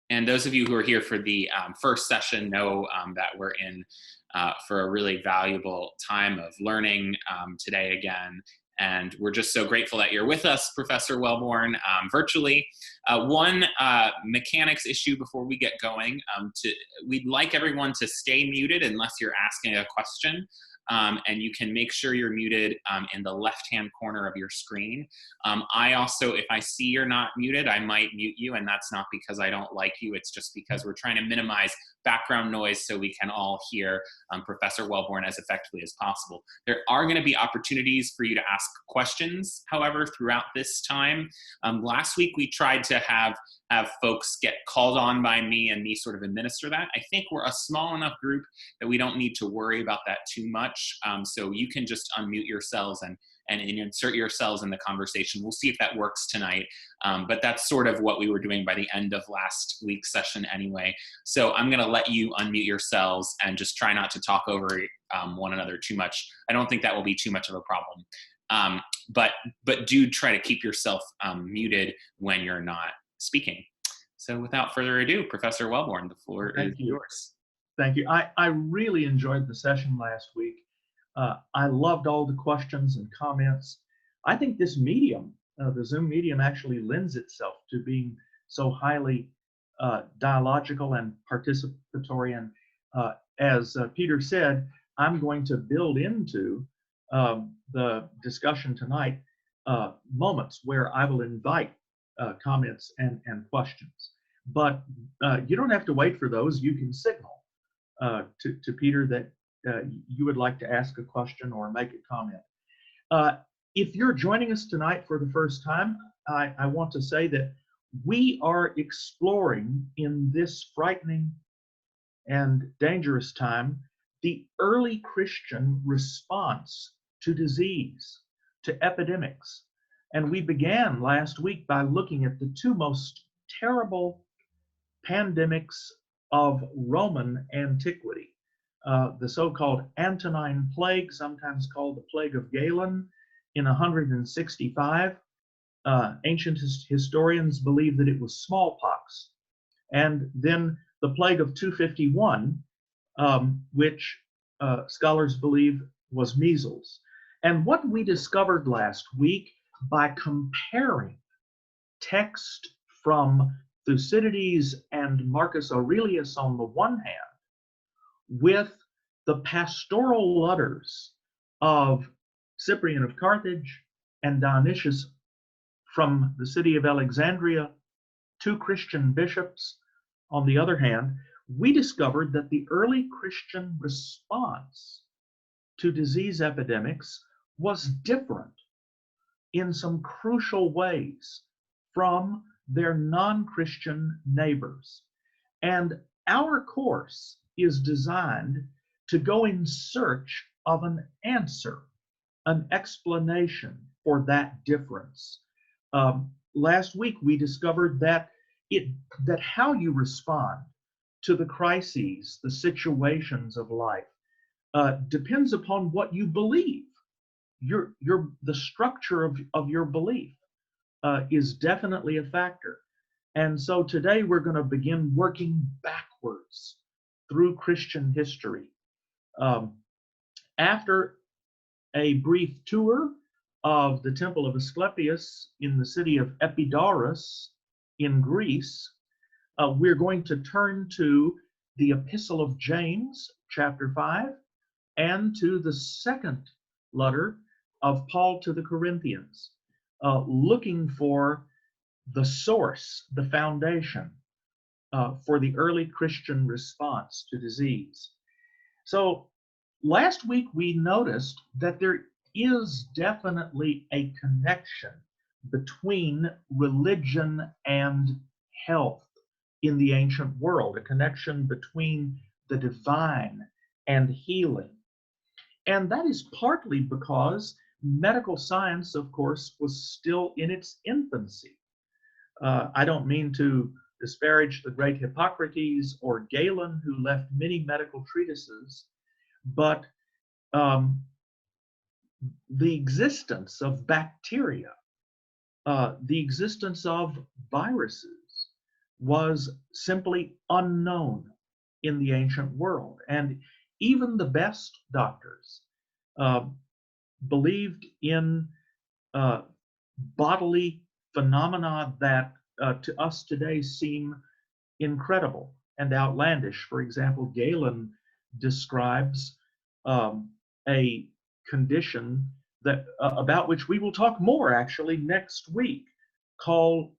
And those of you who are here for the first session know that we're in for a really valuable time of learning today again. And we're just so grateful that you're with us, Professor Welborn, virtually. One mechanics issue before we get going. We'd like everyone to stay muted unless you're asking a question. And you can make sure you're muted in the left-hand corner of your screen. I also, if I see you're not muted, I might mute you, and that's not because I don't like you, it's just because we're trying to minimize background noise so we can all hear Professor Welborn as effectively as possible. There are going to be opportunities for you to ask questions, however, throughout this time. Last week we tried to have folks get called on by me and me sort of administer that. I think we're a small enough group that we don't need to worry about that too much. So you can just unmute yourselves and insert yourselves in the conversation. We'll see if that works tonight. But that's sort of what we were doing by the end of last week's session anyway. So I'm gonna let you unmute yourselves and just try not to talk over one another too much. I don't think that will be too much of a problem. But do try to keep yourself muted when you're not speaking. So without further ado, Professor Welborn, the floor is yours. Thank you. I really enjoyed the session last week. I loved all the questions and comments. I think this medium, the Zoom medium, actually lends itself to being so highly dialogical and participatory. And as Peter said, I'm going to build into the discussion tonight moments where I will invite comments and questions. But you don't have to wait for those. You can signal to Peter that you would like to ask a question or make a comment. If you're joining us tonight for the first time, I want to say that we are exploring in this frightening and dangerous time the early Christian response to disease, to epidemics. And we began last week by looking at the two most terrible pandemics of Roman antiquity. The so-called Antonine Plague, sometimes called the Plague of Galen, in 165. Ancient historians believe that it was smallpox. And then the Plague of 251, which scholars believe was measles. And what we discovered last week by comparing text from Thucydides and Marcus Aurelius on the one hand with the pastoral letters of Cyprian of Carthage and Dionysius from the city of Alexandria, two Christian bishops on the other hand, we discovered that the early Christian response to disease epidemics was different in some crucial ways from their non-Christian neighbors. And our course is designed to go in search of an answer, an explanation for that difference. Last week we discovered that how you respond to the crises, the situations of life, depends upon what you believe. The structure of your belief is definitely a factor. And so today we're going to begin working backwards through Christian history. After a brief tour of the Temple of Asclepius in the city of Epidaurus in Greece, we're going to turn to the Epistle of James, chapter 5, and to the second letter of Paul to the Corinthians, looking for the source, the foundation for the early Christian response to disease. So last week we noticed that there is definitely a connection between religion and health in the ancient world, a connection between the divine and healing. And that is partly because medical science, of course, was still in its infancy. I don't mean to disparage the great Hippocrates or Galen, who left many medical treatises, but the existence of bacteria, the existence of viruses, was simply unknown in the ancient world. And even the best doctors uh, believed in uh, bodily phenomena that to us today seem incredible and outlandish. For example, Galen describes a condition that about which we will talk more actually next week, called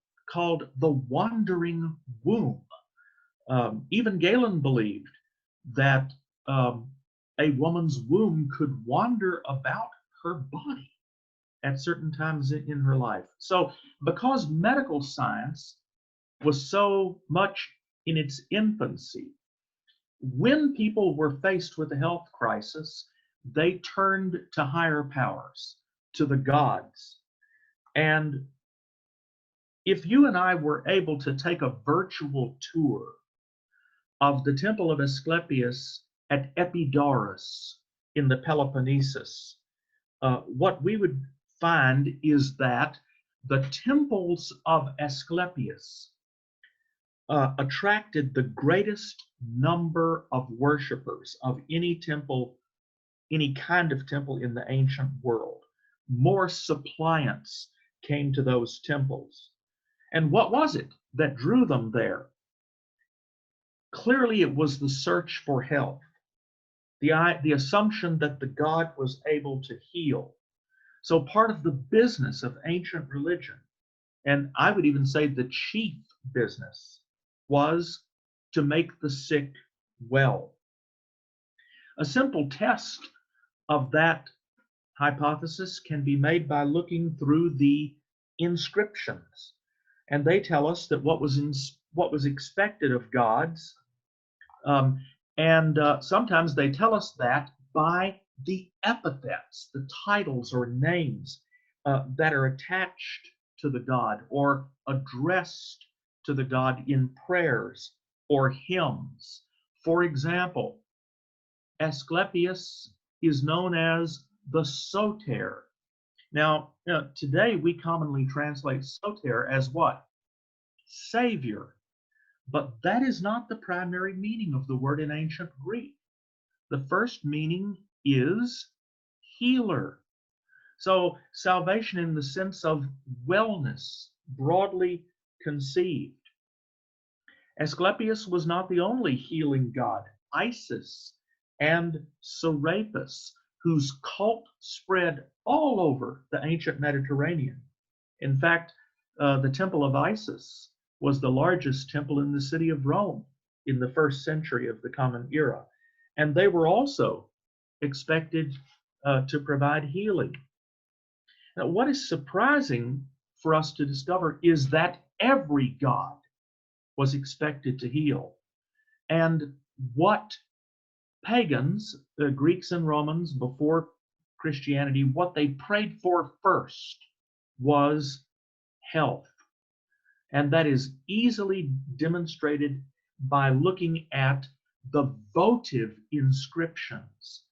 the wandering womb. Even Galen believed that a woman's womb could wander about her body at certain times in her life. So, because medical science was so much in its infancy, when people were faced with a health crisis, they turned to higher powers, to the gods. And if you and I were able to take a virtual tour of the temple of Asclepius at Epidaurus in the Peloponnesus, what we would find is that the temples of Asclepius attracted the greatest number of worshipers of any temple, any kind of temple in the ancient world. More suppliants came to those temples. And what was it that drew them there? Clearly, it was the search for health, the assumption that the god was able to heal. So part of the business of ancient religion, and I would even say the chief business, was to make the sick well. A simple test of that hypothesis can be made by looking through the inscriptions. And they tell us that what was expected of gods, and sometimes they tell us that by the epithets, the titles or names that are attached to the god or addressed to the god in prayers or hymns. For example, Asclepius is known as the Soter. Now, today we commonly translate Soter as what? Savior. But that is not the primary meaning of the word in ancient Greek. The first meaning is healer. So salvation in the sense of wellness, broadly conceived. Asclepius was not the only healing god. Isis and Serapis, whose cult spread all over the ancient Mediterranean. In fact, the temple of Isis was the largest temple in the city of Rome in the first century of the Common Era. And they were also expected to provide healing. Now, what is surprising for us to discover is that every god was expected to heal. And what pagans, the Greeks and Romans before Christianity, what they prayed for first was health. And that is easily demonstrated by looking at the votive inscriptions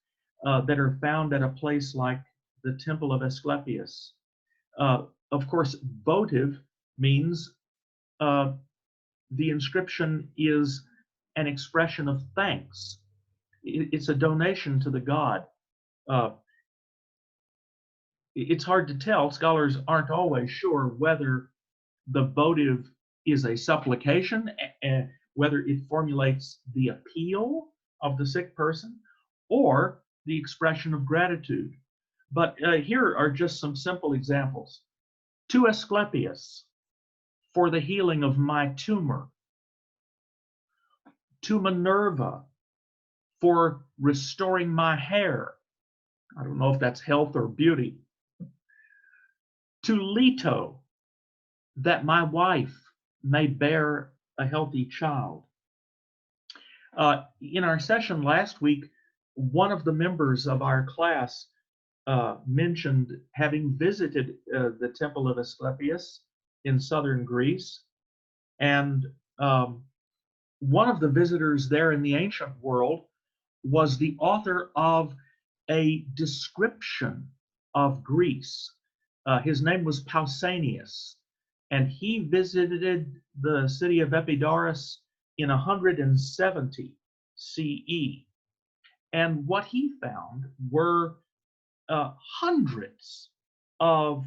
that are found at a place like the Temple of Asclepius. Of course, votive means the inscription is an expression of thanks. It's a donation to the god. It's hard to tell. Scholars aren't always sure whether the votive is a supplication, whether it formulates the appeal of the sick person or the expression of gratitude. But here are just some simple examples. To Asclepius, for the healing of my tumor. To Minerva, for restoring my hair. I don't know if that's health or beauty. To Leto, that my wife may bear a healthy child. In our session last week, one of the members of our class mentioned having visited the Temple of Asclepius in southern Greece. And one of the visitors there in the ancient world was the author of a description of Greece. His name was Pausanias. and he visited the city of Epidaurus in 170 CE. And what he found were hundreds of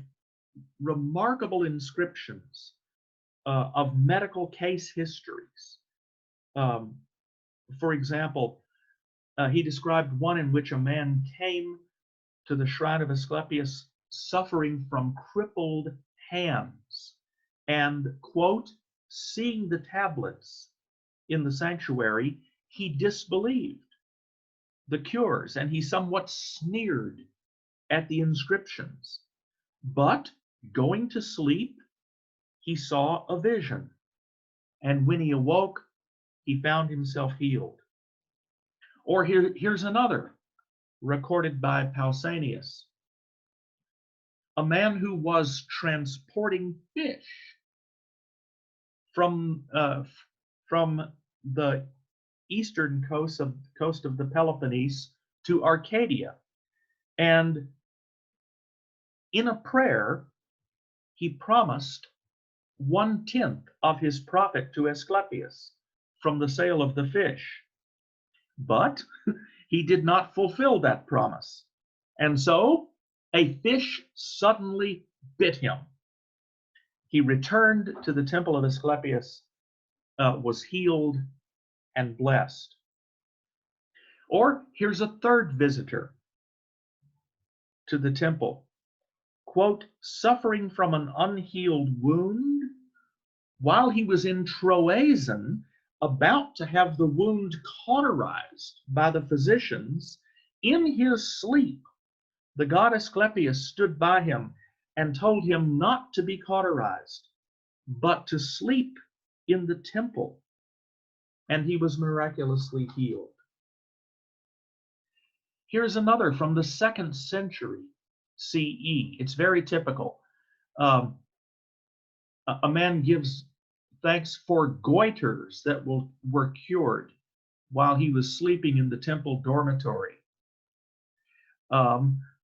remarkable inscriptions of medical case histories. For example, he described one in which a man came to the shrine of Asclepius suffering from crippled hands, and, quote, seeing the tablets in the sanctuary, he disbelieved the cures, and he somewhat sneered at the inscriptions. But going to sleep, he saw a vision, and when he awoke, he found himself healed. Or here's another, recorded by Pausanias. A man who was transporting fish from the eastern coast of the Peloponnese to Arcadia. And in a prayer, he promised 1/10 of his profit to Asclepius from the sale of the fish. But he did not fulfill that promise. And so a fish suddenly bit him. He returned to the temple of Asclepius, was healed and blessed. Or here's a third visitor to the temple, quote, suffering from an unhealed wound, while he was in Troezen, about to have the wound cauterized by the physicians, in his sleep, the god Asclepius stood by him and told him not to be cauterized, but to sleep in the temple, and he was miraculously healed. Here's another from the 2nd century CE. It's very typical. A man gives thanks for goiters that were cured while he was sleeping in the temple dormitory.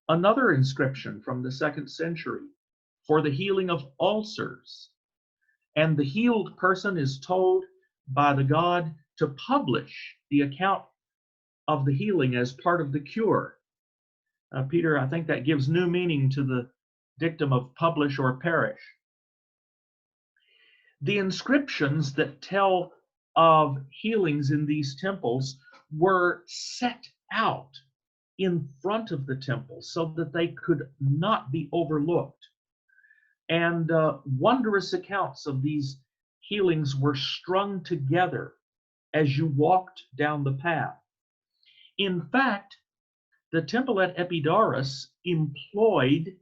Another inscription from the 2nd century for the healing of ulcers. And the healed person is told by the god to publish the account of the healing as part of the cure. Peter, I think that gives new meaning to the dictum of publish or perish. The inscriptions that tell of healings in these temples were set out in front of the temple so that they could not be overlooked. And wondrous accounts of these healings were strung together as you walked down the path. In fact, the temple at Epidaurus employed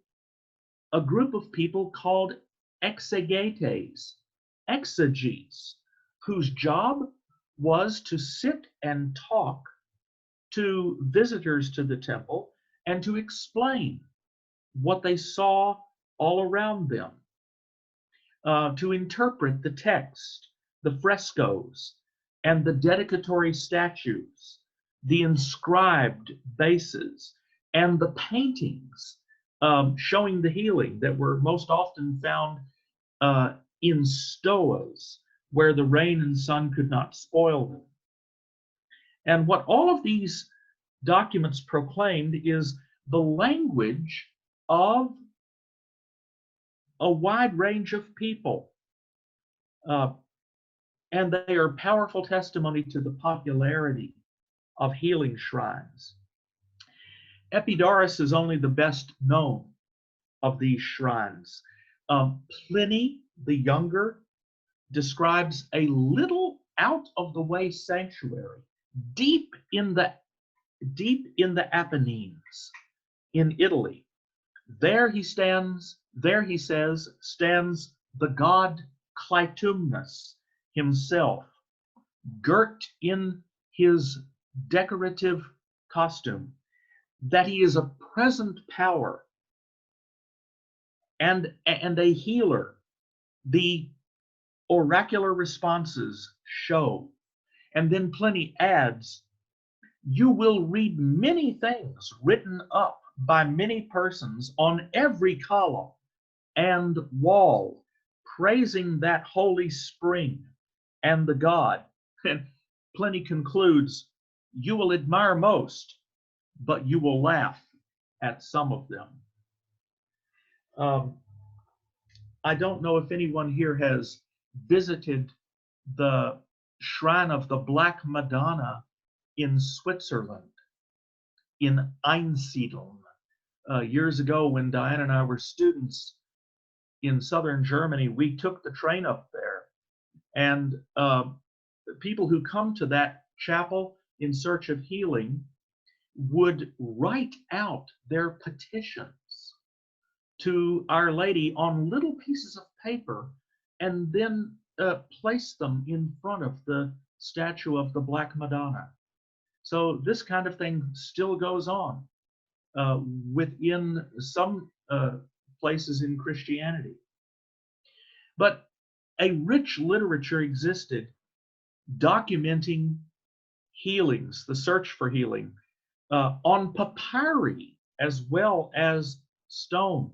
a group of people called exegetes, whose job was to sit and talk to visitors to the temple and to explain what they saw all around them, to interpret the text, the frescoes, and the dedicatory statues, the inscribed bases, and the paintings showing the healing that were most often found in stoas where the rain and sun could not spoil them. And what all of these documents proclaimed is the language of a wide range of people. And they are powerful testimony to the popularity of healing shrines. Epidaurus is only the best known of these shrines. Pliny the Younger describes a little out of the way sanctuary deep in the Apennines in Italy. There he says, stands the god Clytumnus himself, girt in his decorative costume, that he is a present power and a healer. The oracular responses show. And then Pliny adds, you will read many things written up by many persons on every column and wall, praising that holy spring and the god. And Pliny concludes, you will admire most, but you will laugh at some of them. I don't know if anyone here has visited the shrine of the Black Madonna in Switzerland, in Einsiedeln. Years ago, when Diane and I were students in southern Germany, we took the train up there, and people who come to that chapel in search of healing would write out their petitions to Our Lady on little pieces of paper and then place them in front of the statue of the Black Madonna. So this kind of thing still goes on within some places in Christianity. But a rich literature existed documenting healings, the search for healing, on papyri as well as stone.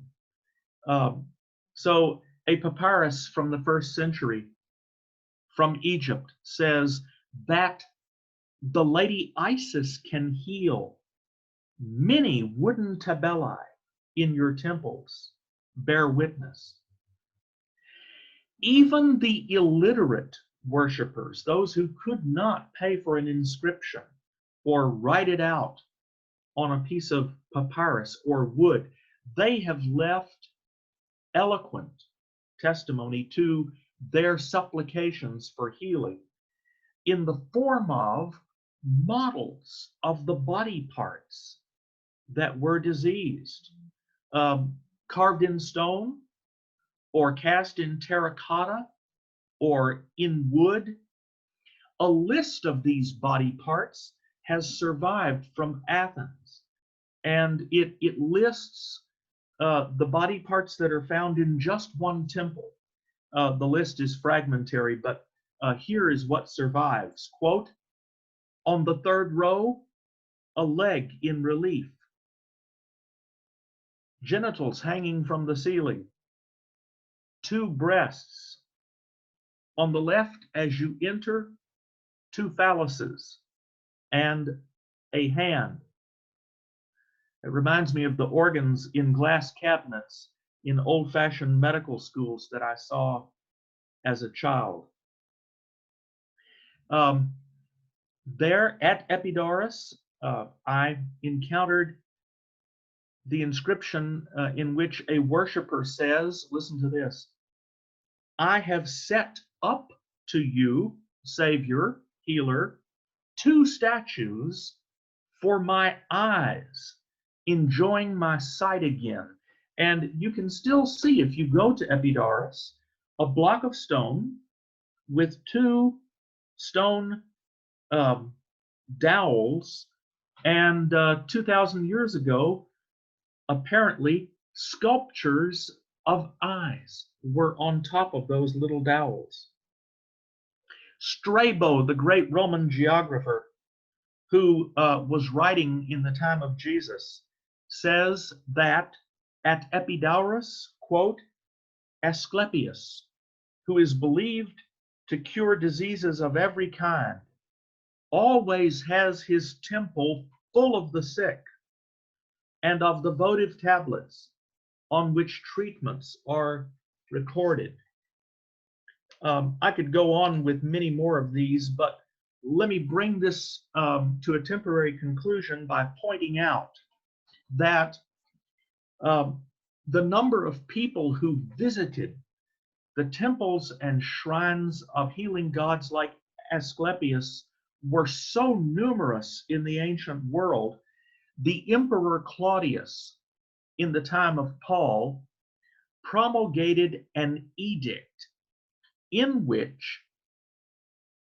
So a papyrus from the 1st century from Egypt says that the Lady Isis can heal many wooden tabeli in your temples. Bear witness. Even the illiterate worshippers, those who could not pay for an inscription or write it out on a piece of papyrus or wood, they have left eloquent testimony to their supplications for healing in the form of models of the body parts that were diseased, carved in stone or cast in terracotta or in wood. A list of these body parts has survived from Athens, and it lists the body parts that are found in just one temple. The list is fragmentary, but here is what survives. Quote, on the 3rd row, a leg in relief, genitals hanging from the ceiling, 2 breasts. On the left, as you enter, 2 phalluses and a hand. It reminds me of the organs in glass cabinets in old-fashioned medical schools that I saw as a child. There at Epidaurus, I encountered the inscription in which a worshiper says, listen to this, I have set up to you, Savior, Healer, 2 statues for my eyes, enjoying my sight again. And you can still see, if you go to Epidaurus, a block of stone with 2 stone dowels, and 2,000 years ago, apparently, sculptures of eyes were on top of those little dowels. Strabo, the great Roman geographer who was writing in the time of Jesus, says that at Epidaurus, quote, Asclepius, who is believed to cure diseases of every kind, always has his temple full of the sick and of the votive tablets on which treatments are recorded. I could go on with many more of these, but let me bring this to a temporary conclusion by pointing out that the number of people who visited the temples and shrines of healing gods like Asclepius were so numerous in the ancient world, the Emperor Claudius, in the time of Paul, promulgated an edict in which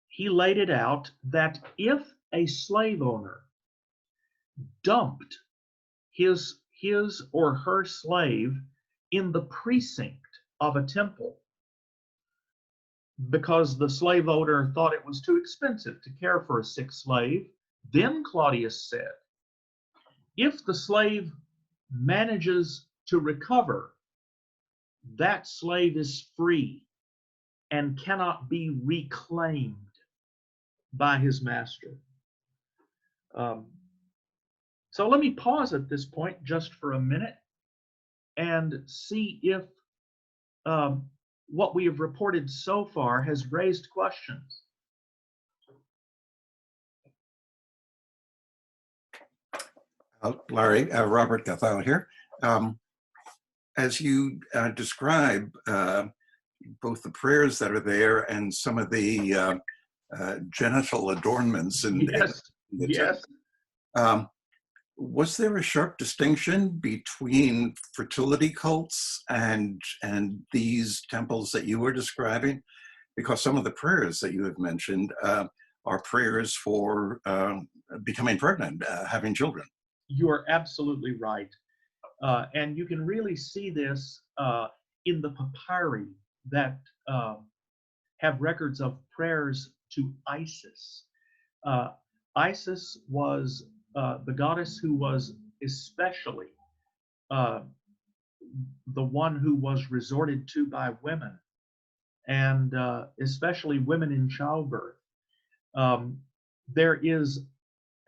he laid it out that if a slave owner dumped his or her slave in the precinct of a temple because the slave owner thought it was too expensive to care for a sick slave, then Claudius said, if the slave manages to recover, that slave is free and cannot be reclaimed by his master. So let me pause at this point just for a minute and see if what we have reported so far has raised questions. Larry, Robert Gathau here. As you describe both the prayers that are there and some of the genital adornments in Yes, the yes. temple, was there a sharp distinction between fertility cults and these temples that you were describing? Because some of the prayers that you have mentioned are prayers for becoming pregnant, having children. You are absolutely right. And you can really see this in the papyri that have records of prayers to Isis. Isis was the goddess who was especially the one who was resorted to by women, and especially women in childbirth. There is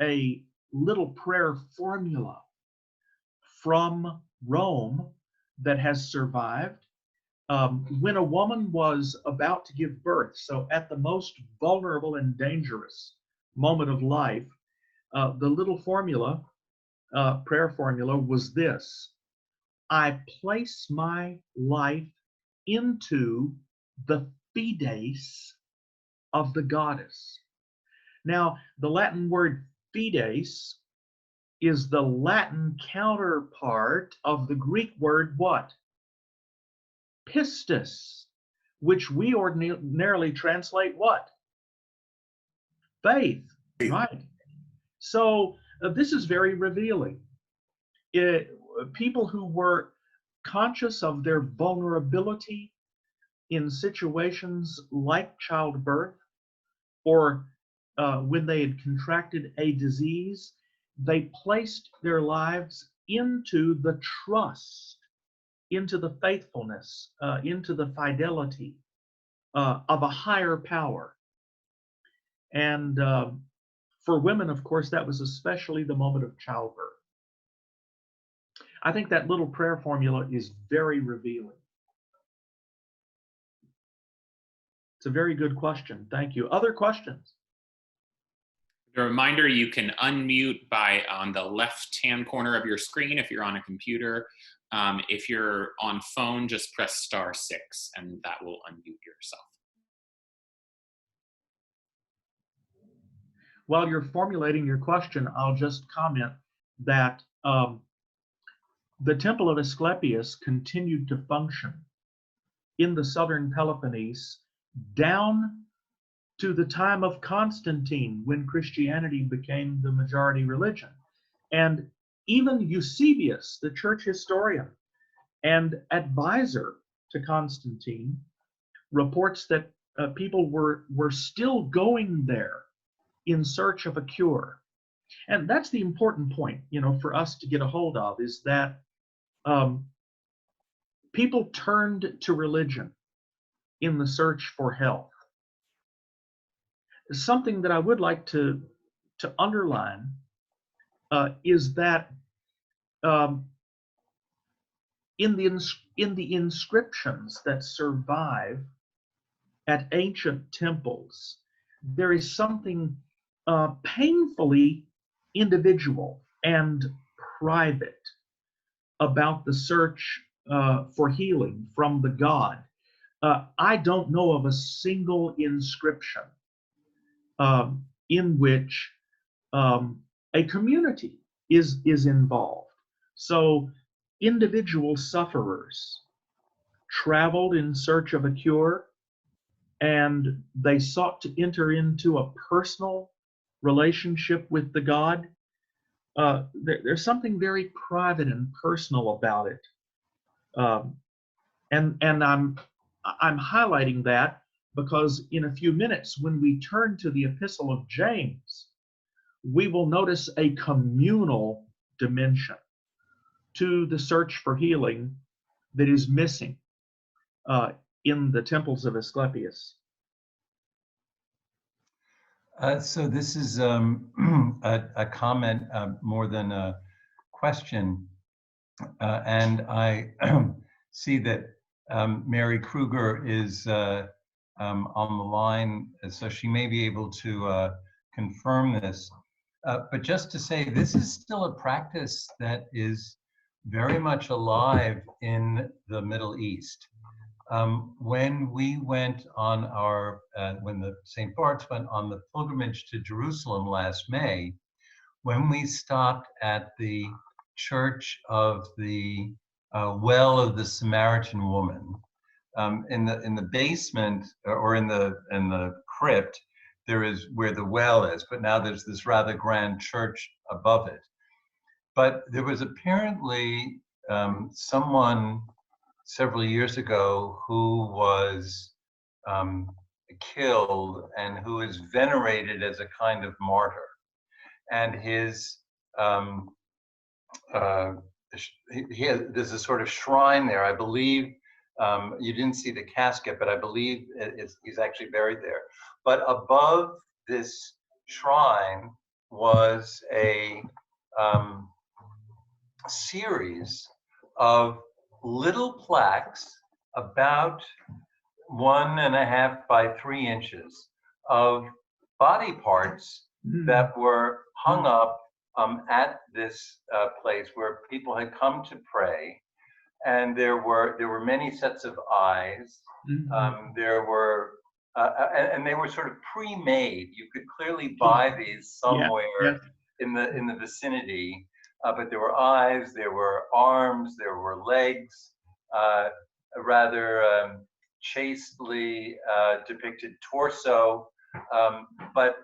a little prayer formula from Rome that has survived. When a woman was about to give birth, so at the most vulnerable and dangerous moment of life, the little formula, prayer formula, was this: I place my life into the fides of the goddess. Now, the Latin word fides is the Latin counterpart of the Greek word what? Pistis, which we ordinarily translate what? Faith, right? So this is very revealing. People who were conscious of their vulnerability in situations like childbirth, or when they had contracted a disease, they placed their lives into the trust, into the faithfulness, into the fidelity of a higher power. And for women, of course, that was especially the moment of childbirth. I think that little prayer formula is very revealing. It's a very good question. Thank you. Other questions? A reminder, you can unmute by on the left-hand corner of your screen if you're on a computer. If you're on phone, just press *6 and that will unmute yourself. While you're formulating your question, I'll just comment that the Temple of Asclepius continued to function in the southern Peloponnese down to the time of Constantine, when Christianity became the majority religion. And even Eusebius, the church historian and advisor to Constantine, reports that people were still going there in search of a cure. And that's the important point, for us to get a hold of, is that people turned to religion in the search for health. Something that I would like to underline is that in the inscriptions that survive at ancient temples, there is something painfully individual and private about the search for healing from the god. I don't know of a single inscription in which a community is involved. So individual sufferers traveled in search of a cure, and they sought to enter into a personal relationship with the god. There's something very private and personal about it, and I'm highlighting that because in a few minutes, when we turn to the Epistle of James, we will notice a communal dimension to the search for healing that is missing in the temples of Asclepius? So this is a comment more than a question. And I see that Mary Kruger is on the line, so she may be able to confirm this. But just to say, this is still a practice that is very much alive in the Middle East. When we went on our, when the St. Bart's went on the pilgrimage to Jerusalem last May, when we stopped at the Church of the Well of the Samaritan Woman, in the basement or in the crypt, there is where the well is, but now there's this rather grand church above it. But there was apparently someone several years ago who was killed and who is venerated as a kind of martyr. And his, there's a sort of shrine there. I believe, you didn't see the casket, but I believe he's actually buried there. But above this shrine was a series of little plaques about 1.5 by 3 inches of body parts that were hung up at this place where people had come to pray, and there were many sets of eyes. There were and they were sort of pre-made. You could clearly buy these somewhere in the vicinity. But there were eyes, there were arms, there were legs, a rather chastely depicted torso. But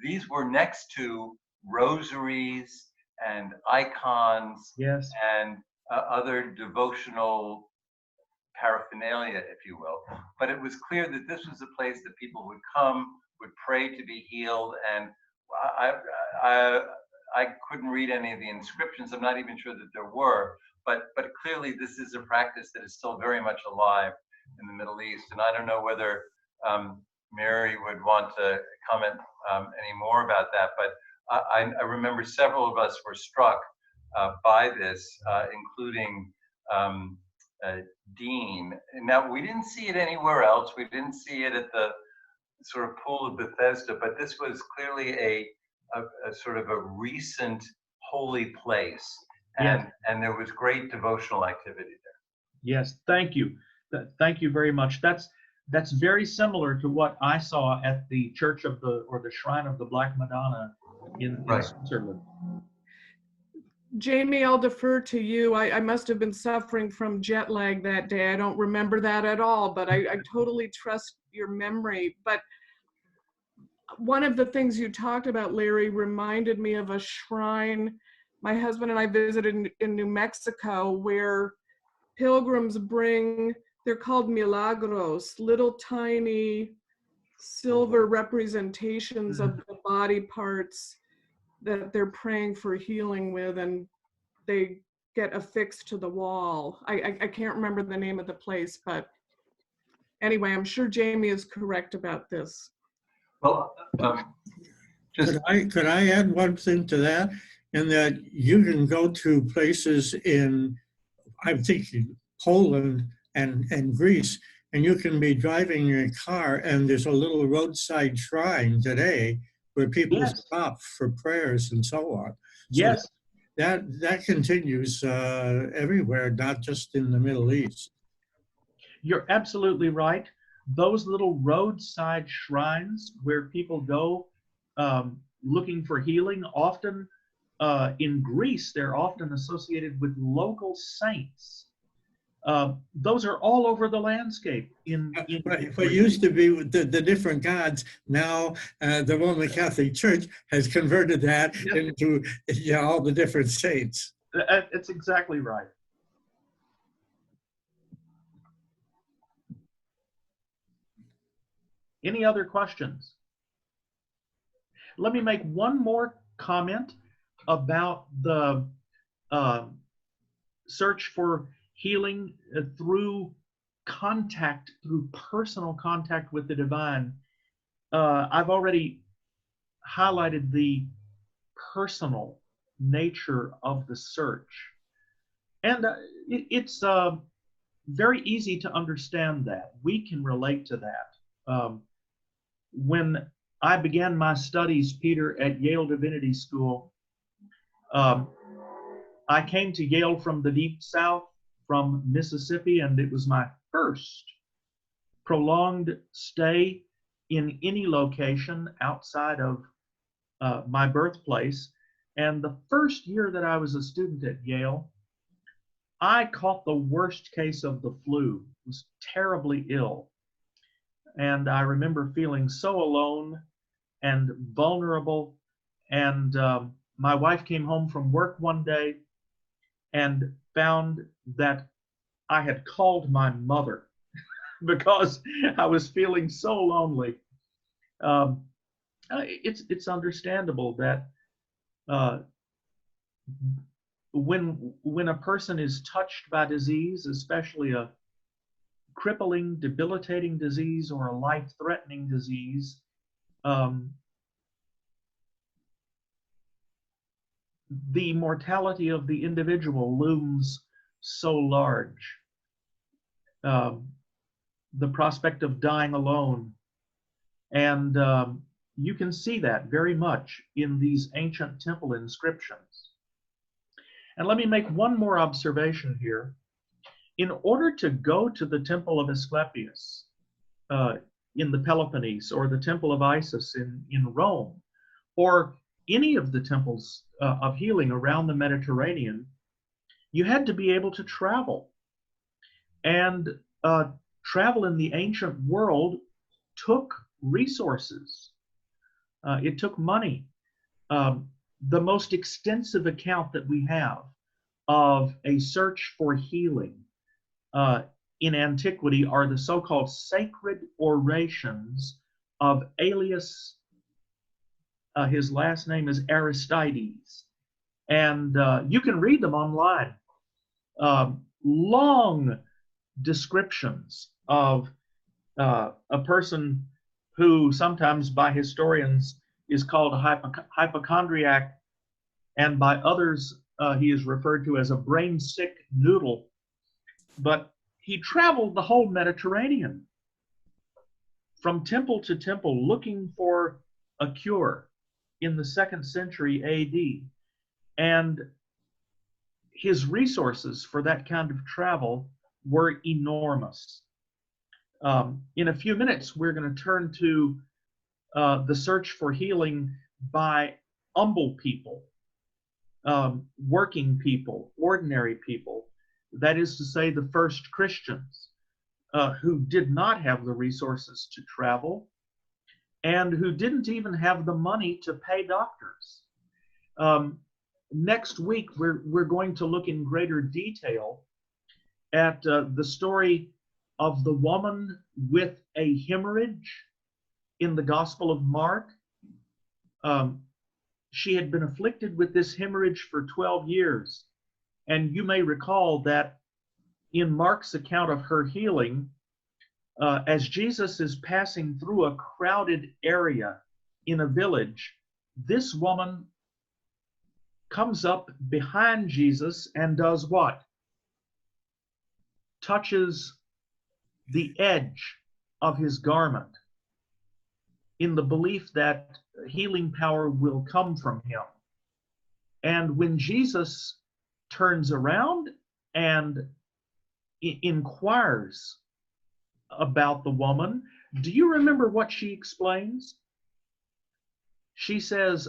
these were next to rosaries and icons and other devotional paraphernalia, if you will. But it was clear that this was a place that people would come, would pray to be healed. And I couldn't read any of the inscriptions. I'm not even sure that there were, but clearly this is a practice that is still very much alive in the Middle East. And I don't know whether Mary would want to comment any more about that, but I remember several of us were struck by this, including Dean. Now, we didn't see it anywhere else. We didn't see it at the sort of Pool of Bethesda, but this was clearly a sort of a recent holy place, and there was great devotional activity there. Yes, thank you. Thank you very much. That's very similar to what I saw at the Church of the Shrine of the Black Madonna in Switzerland. Jamie, I'll defer to you. I must have been suffering from jet lag that day. I don't remember that at all, but I totally trust your memory. But one of the things you talked about, Larry, reminded me of a shrine my husband and I visited in New Mexico, where pilgrims bring, they're called milagros, little tiny silver representations of the body parts that they're praying for healing with, and they get affixed to the wall. I can't remember the name of the place, but anyway, I'm sure Jamie is correct about this. Well, could I add one thing to that? In that you can go to places in, I'm thinking Poland and Greece, and you can be driving your car and there's a little roadside shrine today where people stop for prayers and so on. So that continues everywhere, not just in the Middle East. You're absolutely right. Those little roadside shrines where people go looking for healing, often in Greece, they're often associated with local saints. Those are all over the landscape. What used to be the different gods, now the Roman Catholic Church has converted that into all the different saints. It's exactly right. Any other questions? Let me make one more comment about the search for healing through contact, through personal contact with the divine. I've already highlighted the personal nature of the search. And it's very easy to understand that. We can relate to that. When I began my studies, Peter, at Yale Divinity School, I came to Yale from the Deep South, from Mississippi, and it was my first prolonged stay in any location outside of my birthplace. And the first year that I was a student at Yale, I caught the worst case of the flu, was terribly ill. And I remember feeling so alone and vulnerable. And my wife came home from work one day and found that I had called my mother because I was feeling so lonely. It's understandable that when a person is touched by disease, especially a crippling, debilitating disease or a life-threatening disease, the mortality of the individual looms so large. The prospect of dying alone. And you can see that very much in these ancient temple inscriptions. And let me make one more observation here. In order to go to the temple of Asclepius in the Peloponnese, or the temple of Isis in Rome, or any of the temples of healing around the Mediterranean, you had to be able to travel. And travel in the ancient world took resources. It took money. The most extensive account that we have of a search for healing in antiquity are the so-called sacred orations of Apuleius. His last name is Aristides. And you can read them online. Long descriptions of a person who sometimes by historians is called a hypochondriac, and by others he is referred to as a brain-sick noodle. But he traveled the whole Mediterranean from temple to temple looking for a cure in the 2nd century AD. And his resources for that kind of travel were enormous. In a few minutes, we're going to turn to the search for healing by humble people, working people, ordinary people. That is to say, the first Christians who did not have the resources to travel and who didn't even have the money to pay doctors. Next week, we're going to look in greater detail at the story of the woman with a hemorrhage in the Gospel of Mark. She had been afflicted with this hemorrhage for 12 years. And you may recall that in Mark's account of her healing, as Jesus is passing through a crowded area in a village, this woman comes up behind Jesus and does what? Touches the edge of his garment in the belief that healing power will come from him. And when Jesus turns around and inquires about the woman, do you remember what she explains? She says,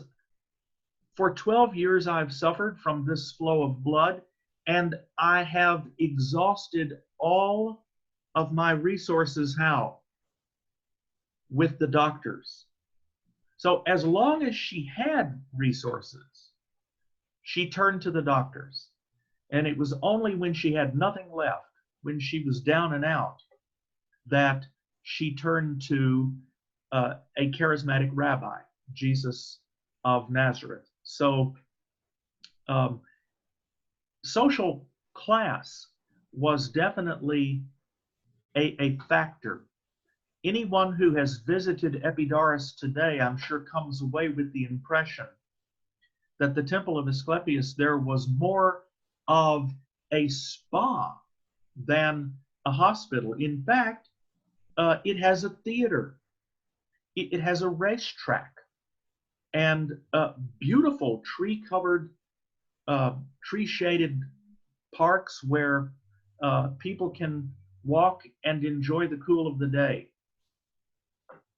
"For 12 years I've suffered from this flow of blood, and I have exhausted all of my resources." How? With the doctors. So as long as she had resources, she turned to the doctors. And it was only when she had nothing left, when she was down and out, that she turned to a charismatic rabbi, Jesus of Nazareth. So social class was definitely a factor. Anyone who has visited Epidaurus today, I'm sure, comes away with the impression that the temple of Asclepius there was more of a spa than a hospital. In fact, it has a theater, it has a racetrack, and beautiful tree-covered, tree-shaded parks where people can walk and enjoy the cool of the day.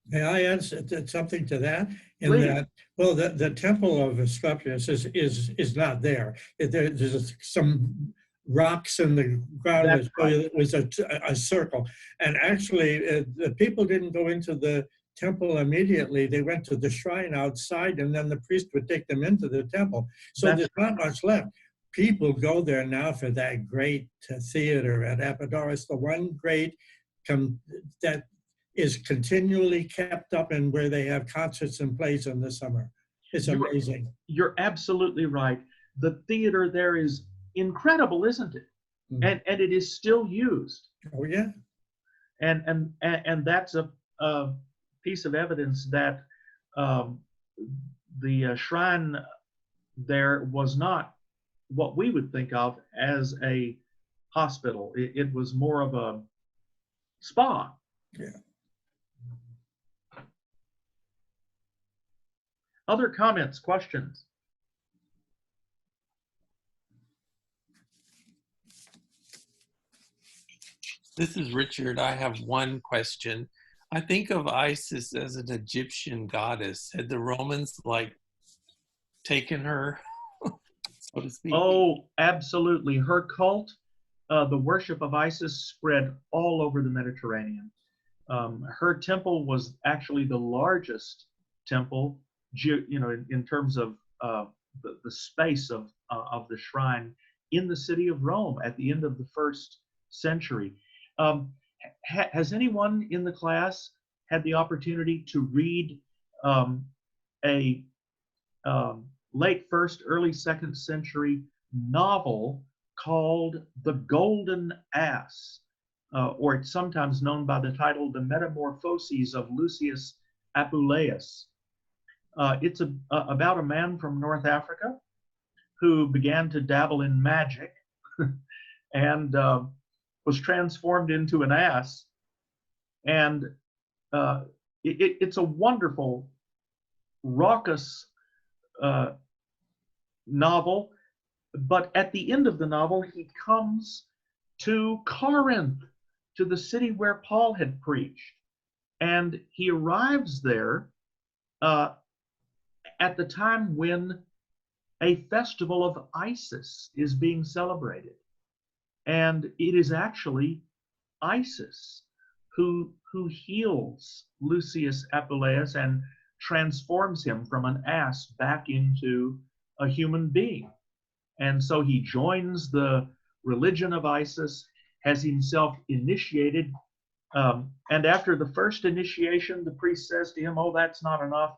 May I add something to that? In Please. that, well, the temple of Asclepius is not there. There's some rocks in the ground That's that show you it was a circle. And actually, the people didn't go into the temple immediately. They went to the shrine outside, and then the priest would take them into the temple. So That's there's not much left. People go there now for that great theater at Epidaurus, the one great that is continually kept up and where they have concerts and plays in the summer. It's amazing. You're absolutely right. The theater there is incredible, isn't it? Mhm. And it is still used. Oh yeah. And that's a piece of evidence that the shrine there was not what we would think of as a hospital. It was more of a spa. Yeah. Other comments, questions? This is Richard. I have one question. I think of Isis as an Egyptian goddess. Had the Romans taken her, so to speak? Oh, absolutely. Her cult, the worship of Isis, spread all over the Mediterranean. Her temple was actually the largest temple, in terms of the space of the shrine in the city of Rome at the end of the 1st century. Has anyone in the class had the opportunity to read a late 1st, early 2nd century novel called The Golden Ass, or it's sometimes known by the title The Metamorphoses of Lucius Apuleius? It's about a man from North Africa who began to dabble in magic and was transformed into an ass. And it's a wonderful, raucous novel. But at the end of the novel, he comes to Corinth, to the city where Paul had preached. And he arrives there at the time when a festival of Isis is being celebrated. And it is actually Isis who heals Lucius Apuleius and transforms him from an ass back into a human being. And so he joins the religion of Isis, has himself initiated. And after the first initiation, the priest says to him, "Oh, that's not enough.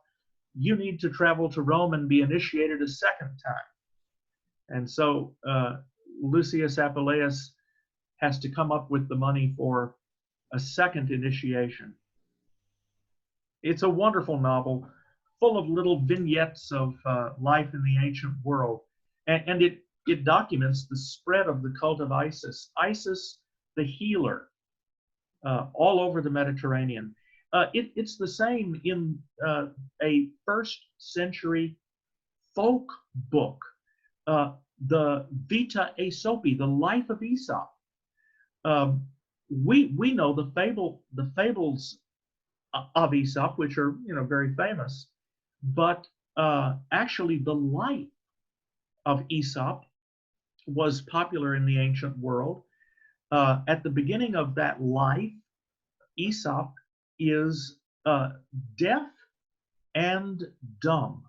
You need to travel to Rome and be initiated a second time." And so Lucius Apuleius has to come up with the money for a second initiation. It's a wonderful novel, full of little vignettes of life in the ancient world. And it documents the spread of the cult of Isis, Isis the healer, all over the Mediterranean. It's the same in a 1st century folk book, the Vita Aesopi, the life of Aesop. We know the fables of Aesop, which are very famous, but actually the life of Aesop was popular in the ancient world. At the beginning of that life, Aesop is deaf and dumb.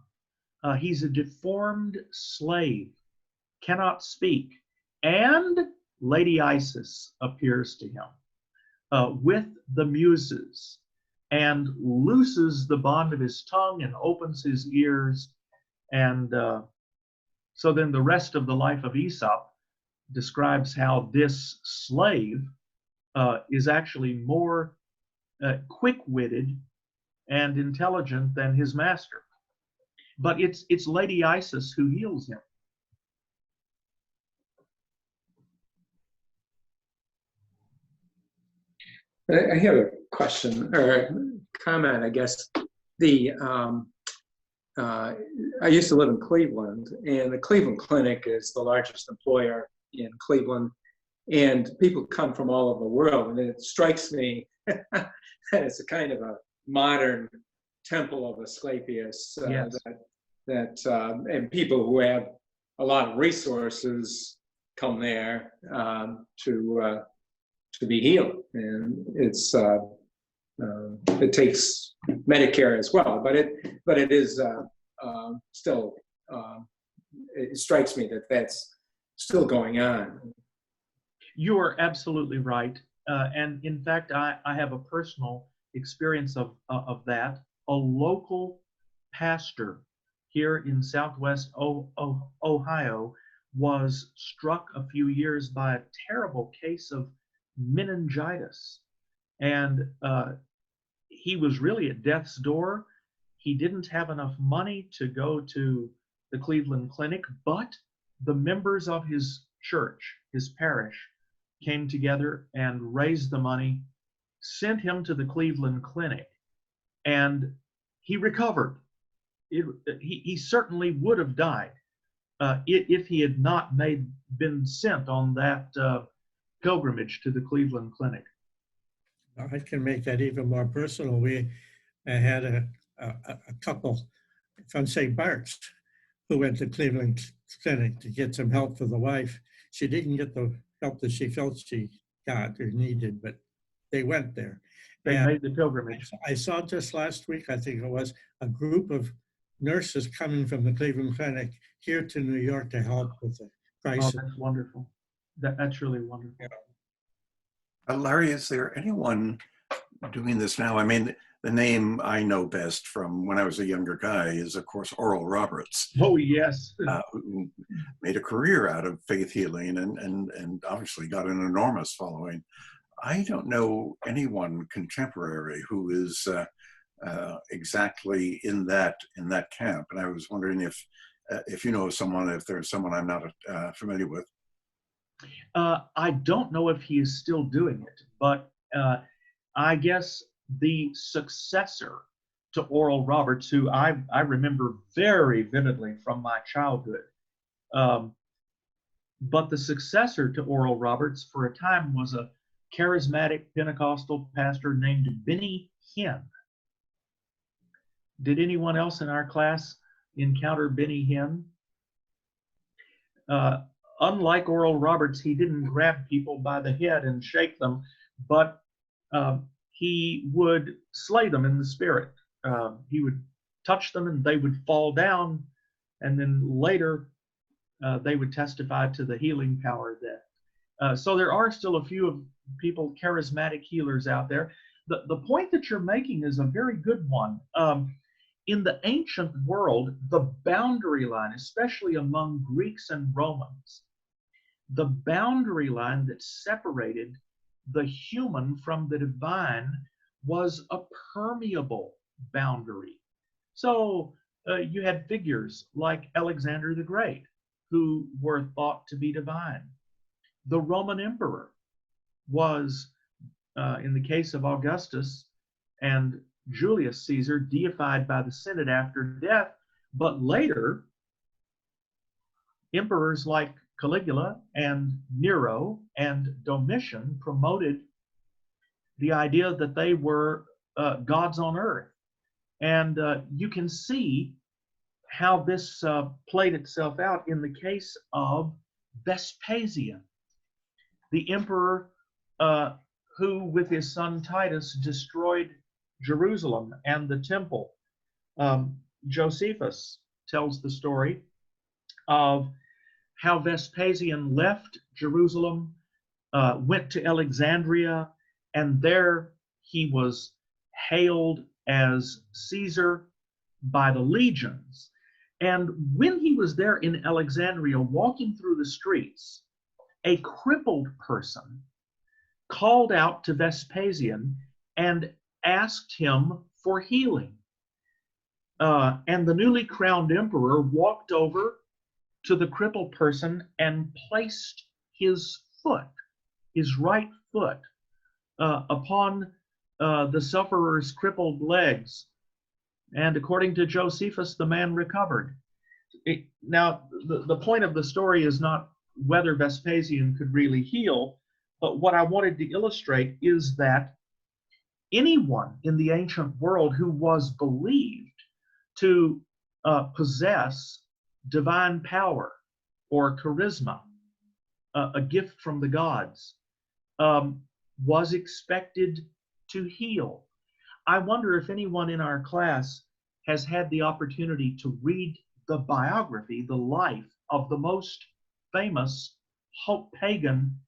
He's a deformed slave, cannot speak, and Lady Isis appears to him with the muses and looses the bond of his tongue and opens his ears. And so then the rest of the life of Aesop describes how this slave is actually more quick-witted and intelligent than his master. But it's Lady Isis who heals him. I have a question or a comment, I guess. I used to live in Cleveland, and the Cleveland Clinic is the largest employer in Cleveland, and people come from all over the world, and it strikes me that it's a kind of a modern temple of Asclepius. Yes. And people who have a lot of resources come there to be healed, and it takes Medicare as well, but it is still, it strikes me that that's still going on. You are absolutely right, and in fact, I have a personal experience of that. A local pastor here in Southwest Ohio was struck a few years by a terrible case of meningitis, and he was really at death's door. He didn't have enough money to go to the Cleveland Clinic, but the members of his church, his parish, came together and raised the money, sent him to the Cleveland Clinic, and he recovered. He certainly would have died if he had not been sent on that pilgrimage to the Cleveland Clinic. I can make that even more personal. We had a couple from St. Bart's who went to Cleveland Clinic to get some help for the wife. She didn't get the help that she felt she got or needed, but they went there. They made the pilgrimage. I saw just last week, I think it was, a group of nurses coming from the Cleveland Clinic here to New York to help with the crisis. Oh, that's wonderful. That's really wonderful. Larry, is there anyone doing this now? I mean, the name I know best from when I was a younger guy is, of course, Oral Roberts. Oh, yes. Who made a career out of faith healing and obviously got an enormous following. I don't know anyone contemporary who is exactly in that camp, and I was wondering if you know someone, if there's someone I'm not familiar with. I don't know if he is still doing it, but I guess the successor to Oral Roberts, who I remember very vividly from my childhood, but the successor to Oral Roberts for a time was a charismatic Pentecostal pastor named Benny Hinn. Did anyone else in our class encounter Benny Hinn? Unlike Oral Roberts, he didn't grab people by the head and shake them, but he would slay them in the spirit. He would touch them and they would fall down, and then later they would testify to the healing power of that. So there are still a few of people, charismatic healers out there. The point that you're making is a very good one. In the ancient world, the boundary line, especially among Greeks and Romans, the boundary line that separated the human from the divine was a permeable boundary. So you had figures like Alexander the Great, who were thought to be divine. The Roman emperor was, in the case of Augustus and Julius Caesar, deified by the Senate after death, but later emperors like Caligula and Nero and Domitian promoted the idea that they were gods on earth. And you can see how this played itself out in the case of Vespasian, the emperor who, with his son Titus, destroyed Jerusalem and the temple. Josephus tells the story of how Vespasian left Jerusalem, went to Alexandria, and there he was hailed as Caesar by the legions. And when he was there in Alexandria, walking through the streets, a crippled person called out to Vespasian and asked him for healing. And the newly crowned emperor walked over to the crippled person and placed his foot, his right foot, upon the sufferer's crippled legs. And according to Josephus, the man recovered. Now, the point of the story is not whether Vespasian could really heal, but what I wanted to illustrate is that anyone in the ancient world who was believed to possess divine power or charisma, a gift from the gods, was expected to heal. I wonder if anyone in our class has had the opportunity to read the biography, the life of the most famous pagan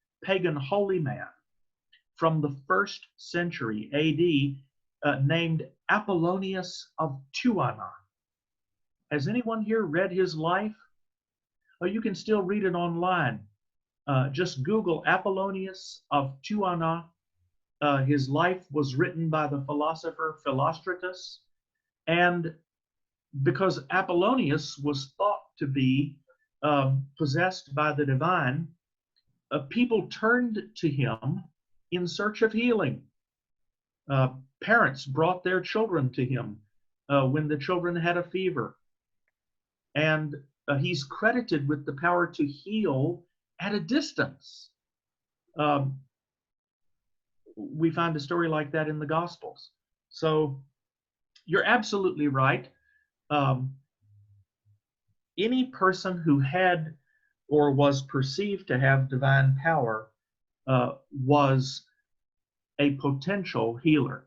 holy man from the 1st century AD, named Apollonius of Tyana. Has anyone here read his life? Oh, you can still read it online. Just Google Apollonius of Tyana. His life was written by the philosopher Philostratus, and because Apollonius was thought to be possessed by the divine, people turned to him in search of healing. Parents brought their children to him when the children had a fever. And he's credited with the power to heal at a distance. We find a story like that in the Gospels. So you're absolutely right. Any person who had or was perceived to have divine power was a potential healer.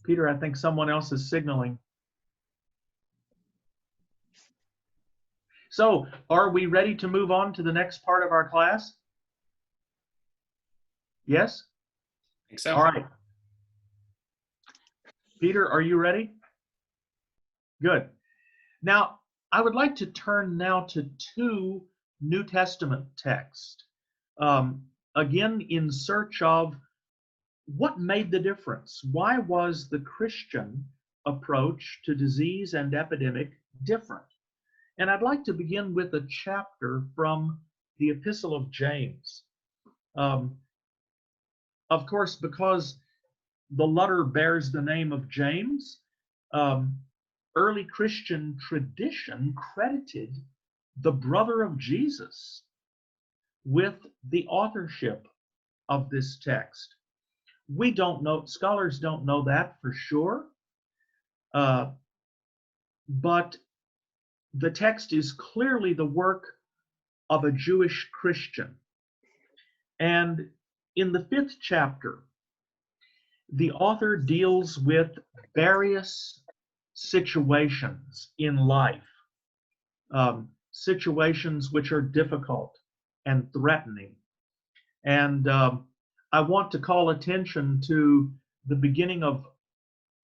Peter, I think someone else is signaling. So, are we ready to move on to the next part of our class? Yes? I think so. All right. Peter, are you ready? Good. Now, I would like to turn now to 2 New Testament texts. Again, in search of what made the difference? Why was the Christian approach to disease and epidemic different? And I'd like to begin with a chapter from the Epistle of James. Of course, because the letter bears the name of James, early Christian tradition credited the brother of Jesus with the authorship of this text. We don't know, scholars don't know that for sure, but the text is clearly the work of a Jewish Christian. And in the 5th chapter, the author deals with various situations in life, situations which are difficult and threatening. And I want to call attention to the beginning of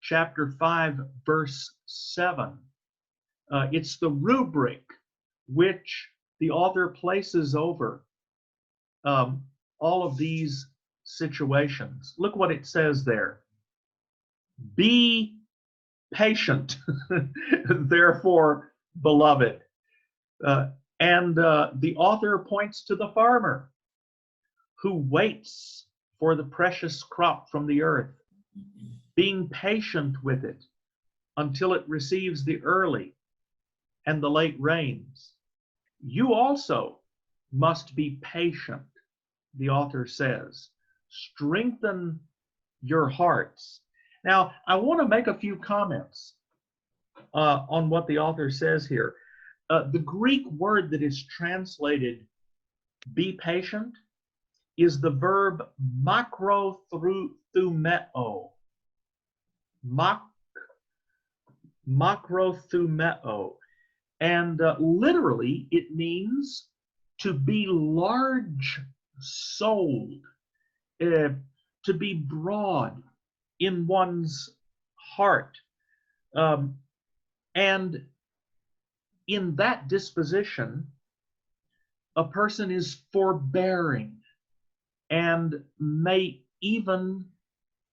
chapter 5, verse 7. It's the rubric which the author places over all of these situations. Look what it says there. Be patient, therefore, beloved. And the author points to the farmer who waits for the precious crop from the earth, being patient with it until it receives the early and the late rains. You also must be patient, the author says. Strengthen your hearts. Now, I want to make a few comments on what the author says here. The Greek word that is translated be patient is the verb makrothumeo. Makrothumeo. And literally, it means to be large-souled, to be broad in one's heart. And in that disposition, a person is forbearing and may even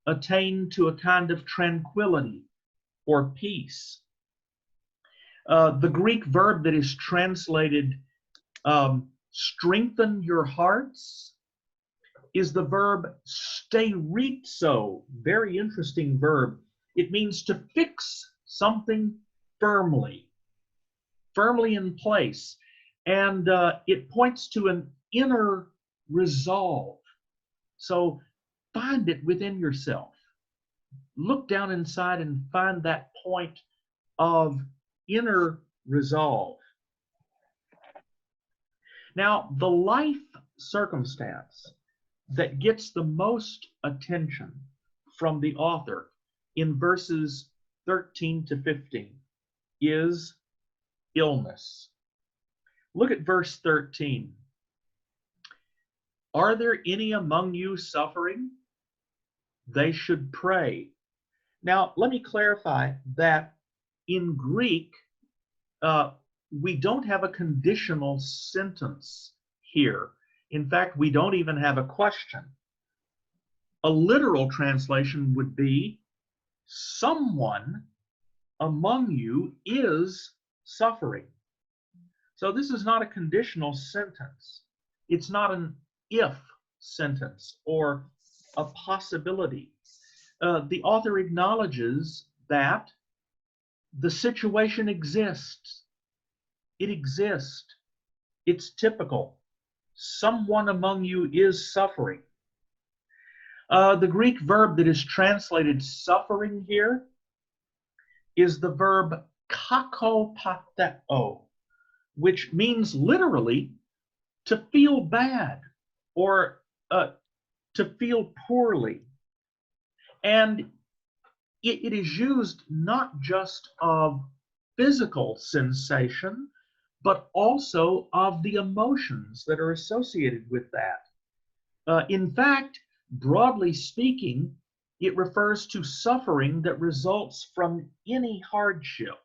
attain to a kind of tranquility or peace. The Greek verb that is translated strengthen your hearts is the verb steirizo. Very interesting verb. It means to fix something firmly, firmly in place. And it points to an inner resolve. So find it within yourself. Look down inside and find that point of inner resolve. Now, the life circumstance that gets the most attention from the author in verses 13 to 15 is illness. Look at verse 13. Are there any among you suffering? They should pray. Now, let me clarify that in Greek, we don't have a conditional sentence here. In fact, we don't even have a question. A literal translation would be, someone among you is suffering. So this is not a conditional sentence. It's not an if sentence or a possibility. The author acknowledges that the situation exists. It exists. It's typical. Someone among you is suffering. The Greek verb that is translated suffering here is the verb kakopateo, which means literally to feel bad or to feel poorly. And it is used not just of physical sensation, but also of the emotions that are associated with that. In fact, broadly speaking, it refers to suffering that results from any hardship,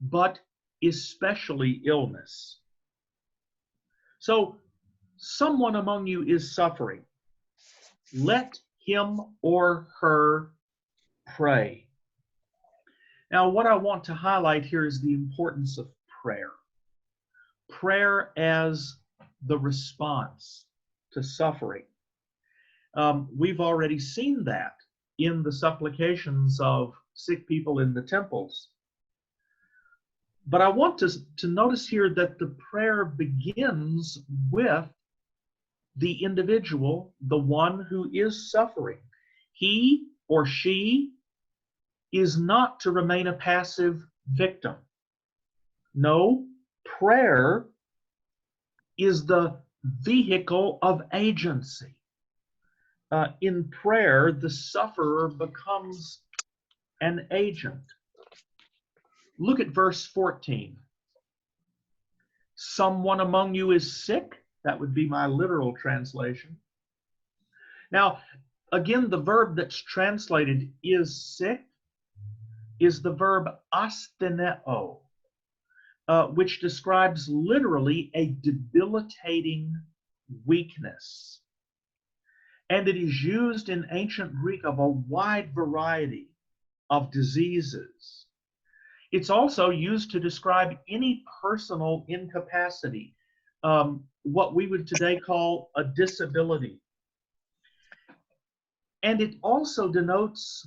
but especially illness. So, someone among you is suffering. Let him or her pray. Now, what I want to highlight here is the importance of prayer. Prayer as the response to suffering. We've already seen that in the supplications of sick people in the temples. But I want to notice here that the prayer begins with the individual, the one who is suffering. He or she is not to remain a passive victim. No, prayer is the vehicle of agency. In prayer, the sufferer becomes an agent. Look at verse 14. Someone among you is sick. That would be my literal translation. Now, again, the verb that's translated is sick is the verb astheneo, which describes literally a debilitating weakness. And it is used in ancient Greek of a wide variety of diseases. It's also used to describe any personal incapacity, what we would today call a disability. And it also denotes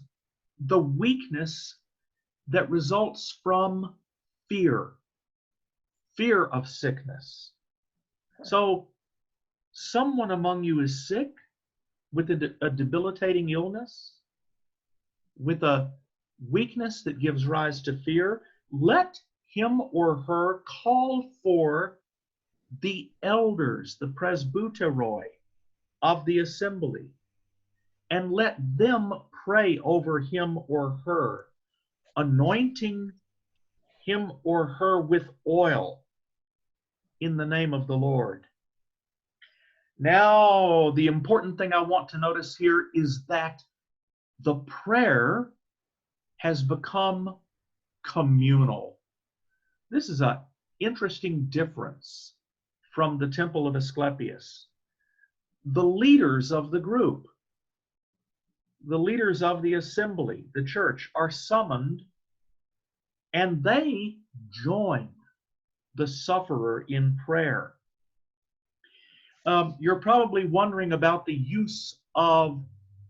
the weakness that results from fear of sickness. So someone among you is sick with a debilitating illness, with a weakness that gives rise to fear. Let him or her call for the elders, the presbyteroi of the assembly, and let them pray over him or her, anointing him or her with oil in the name of the Lord. Now, the important thing I want to notice here is that the prayer has become communal. This is an interesting difference from the temple of Asclepius. The leaders of the group, the leaders of the assembly, the church, are summoned, and they join the sufferer in prayer. You're probably wondering about the use of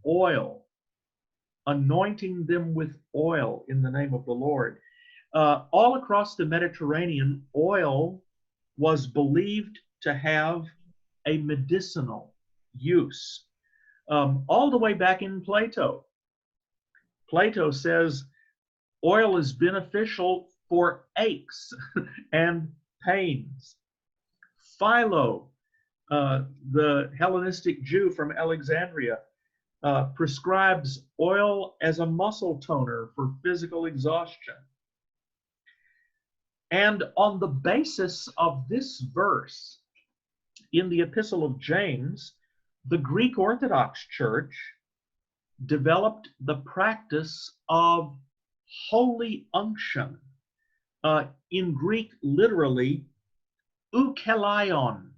oil, anointing them with oil in the name of the Lord. All across the Mediterranean, oil was believed to have a medicinal use. All the way back in Plato. Plato says oil is beneficial for aches and pains. Philo, the Hellenistic Jew from Alexandria, prescribes oil as a muscle toner for physical exhaustion. And on the basis of this verse in the Epistle of James, the Greek Orthodox Church developed the practice of holy unction. In Greek, literally, euchelion,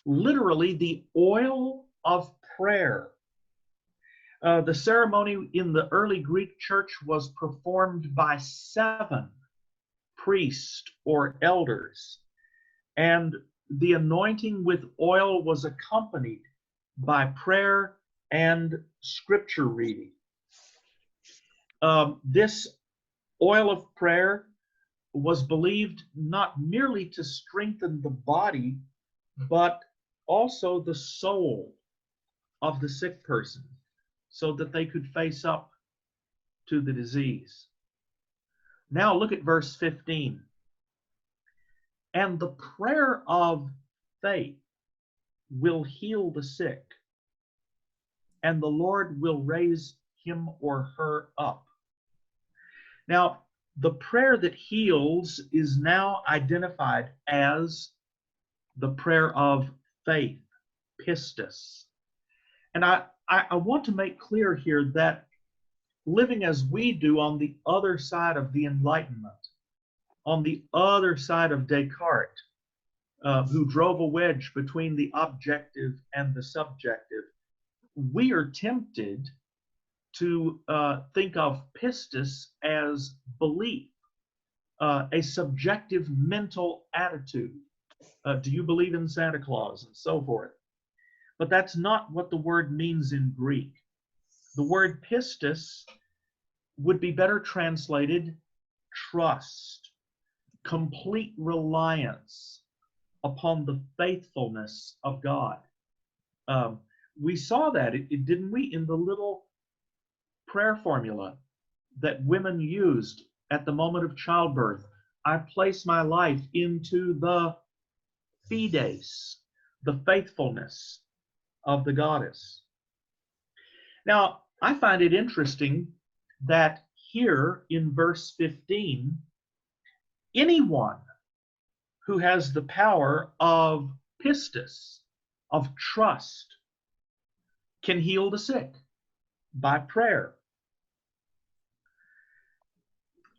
literally the oil of prayer. The ceremony in the early Greek church was performed by 7 priests or elders, and the anointing with oil was accompanied by prayer and scripture reading. This oil of prayer was believed not merely to strengthen the body, but also the soul of the sick person, so that they could face up to the disease. Now look at verse 15. And the prayer of faith will heal the sick, and the Lord will raise him or her up. Now, the prayer that heals is now identified as the prayer of faith, pistis. And I want to make clear here that living as we do on the other side of the Enlightenment, on the other side of Descartes, who drove a wedge between the objective and the subjective, we are tempted to think of pistis as belief, a subjective mental attitude. Do you believe in Santa Claus and so forth? But that's not what the word means in Greek. The word pistis would be better translated trust, complete reliance upon the faithfulness of God. We saw that, didn't we, in the little prayer formula that women used at the moment of childbirth. I place my life into the fides, the faithfulness of the goddess. Now, I find it interesting that here in verse 15, anyone who has the power of pistis, of trust, can heal the sick by prayer.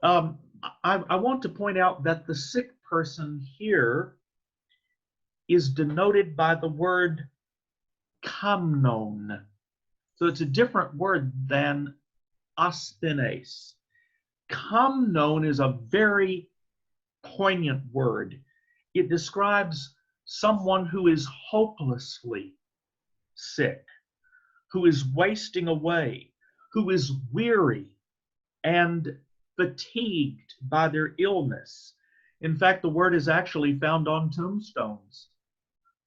I want to point out that the sick person here is denoted by the word kamnon. So it's a different word than asthenes. Kamnon is a very poignant word. It describes someone who is hopelessly sick, who is wasting away, who is weary and fatigued by their illness. In fact, the word is actually found on tombstones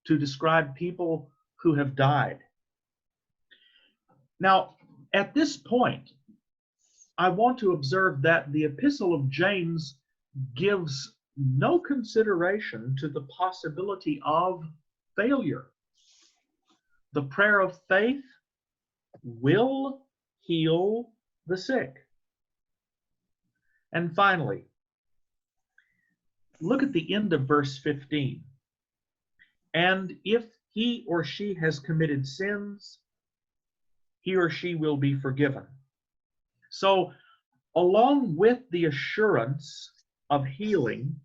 to describe people who have died. Now, at this point, I want to observe that the Epistle of James gives no consideration to the possibility of failure. The prayer of faith will heal the sick. And finally, look at the end of verse 15. And if he or she has committed sins, he or she will be forgiven. So Along with the assurance of healing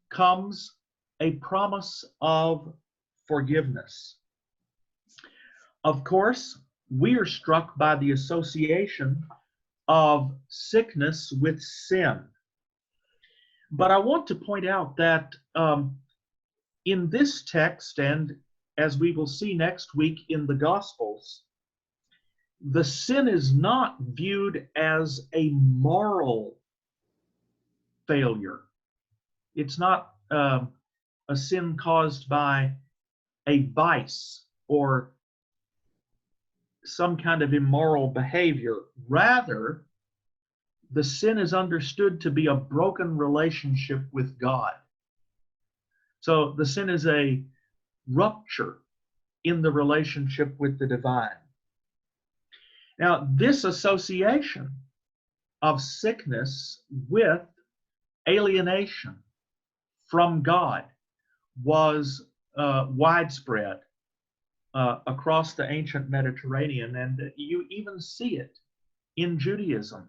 comes a promise of forgiveness. Of course, we are struck by the association of sickness with sin. But I want to point out that in this text, and as we will see next week in the Gospels, the sin is not viewed as a moral failure. It's not a sin caused by a vice or some kind of immoral behavior. Rather, the sin is understood to be a broken relationship with God. So the sin is a rupture in the relationship with the divine. Now, this association of sickness with alienation from God was widespread across the ancient Mediterranean, and you even see it in Judaism.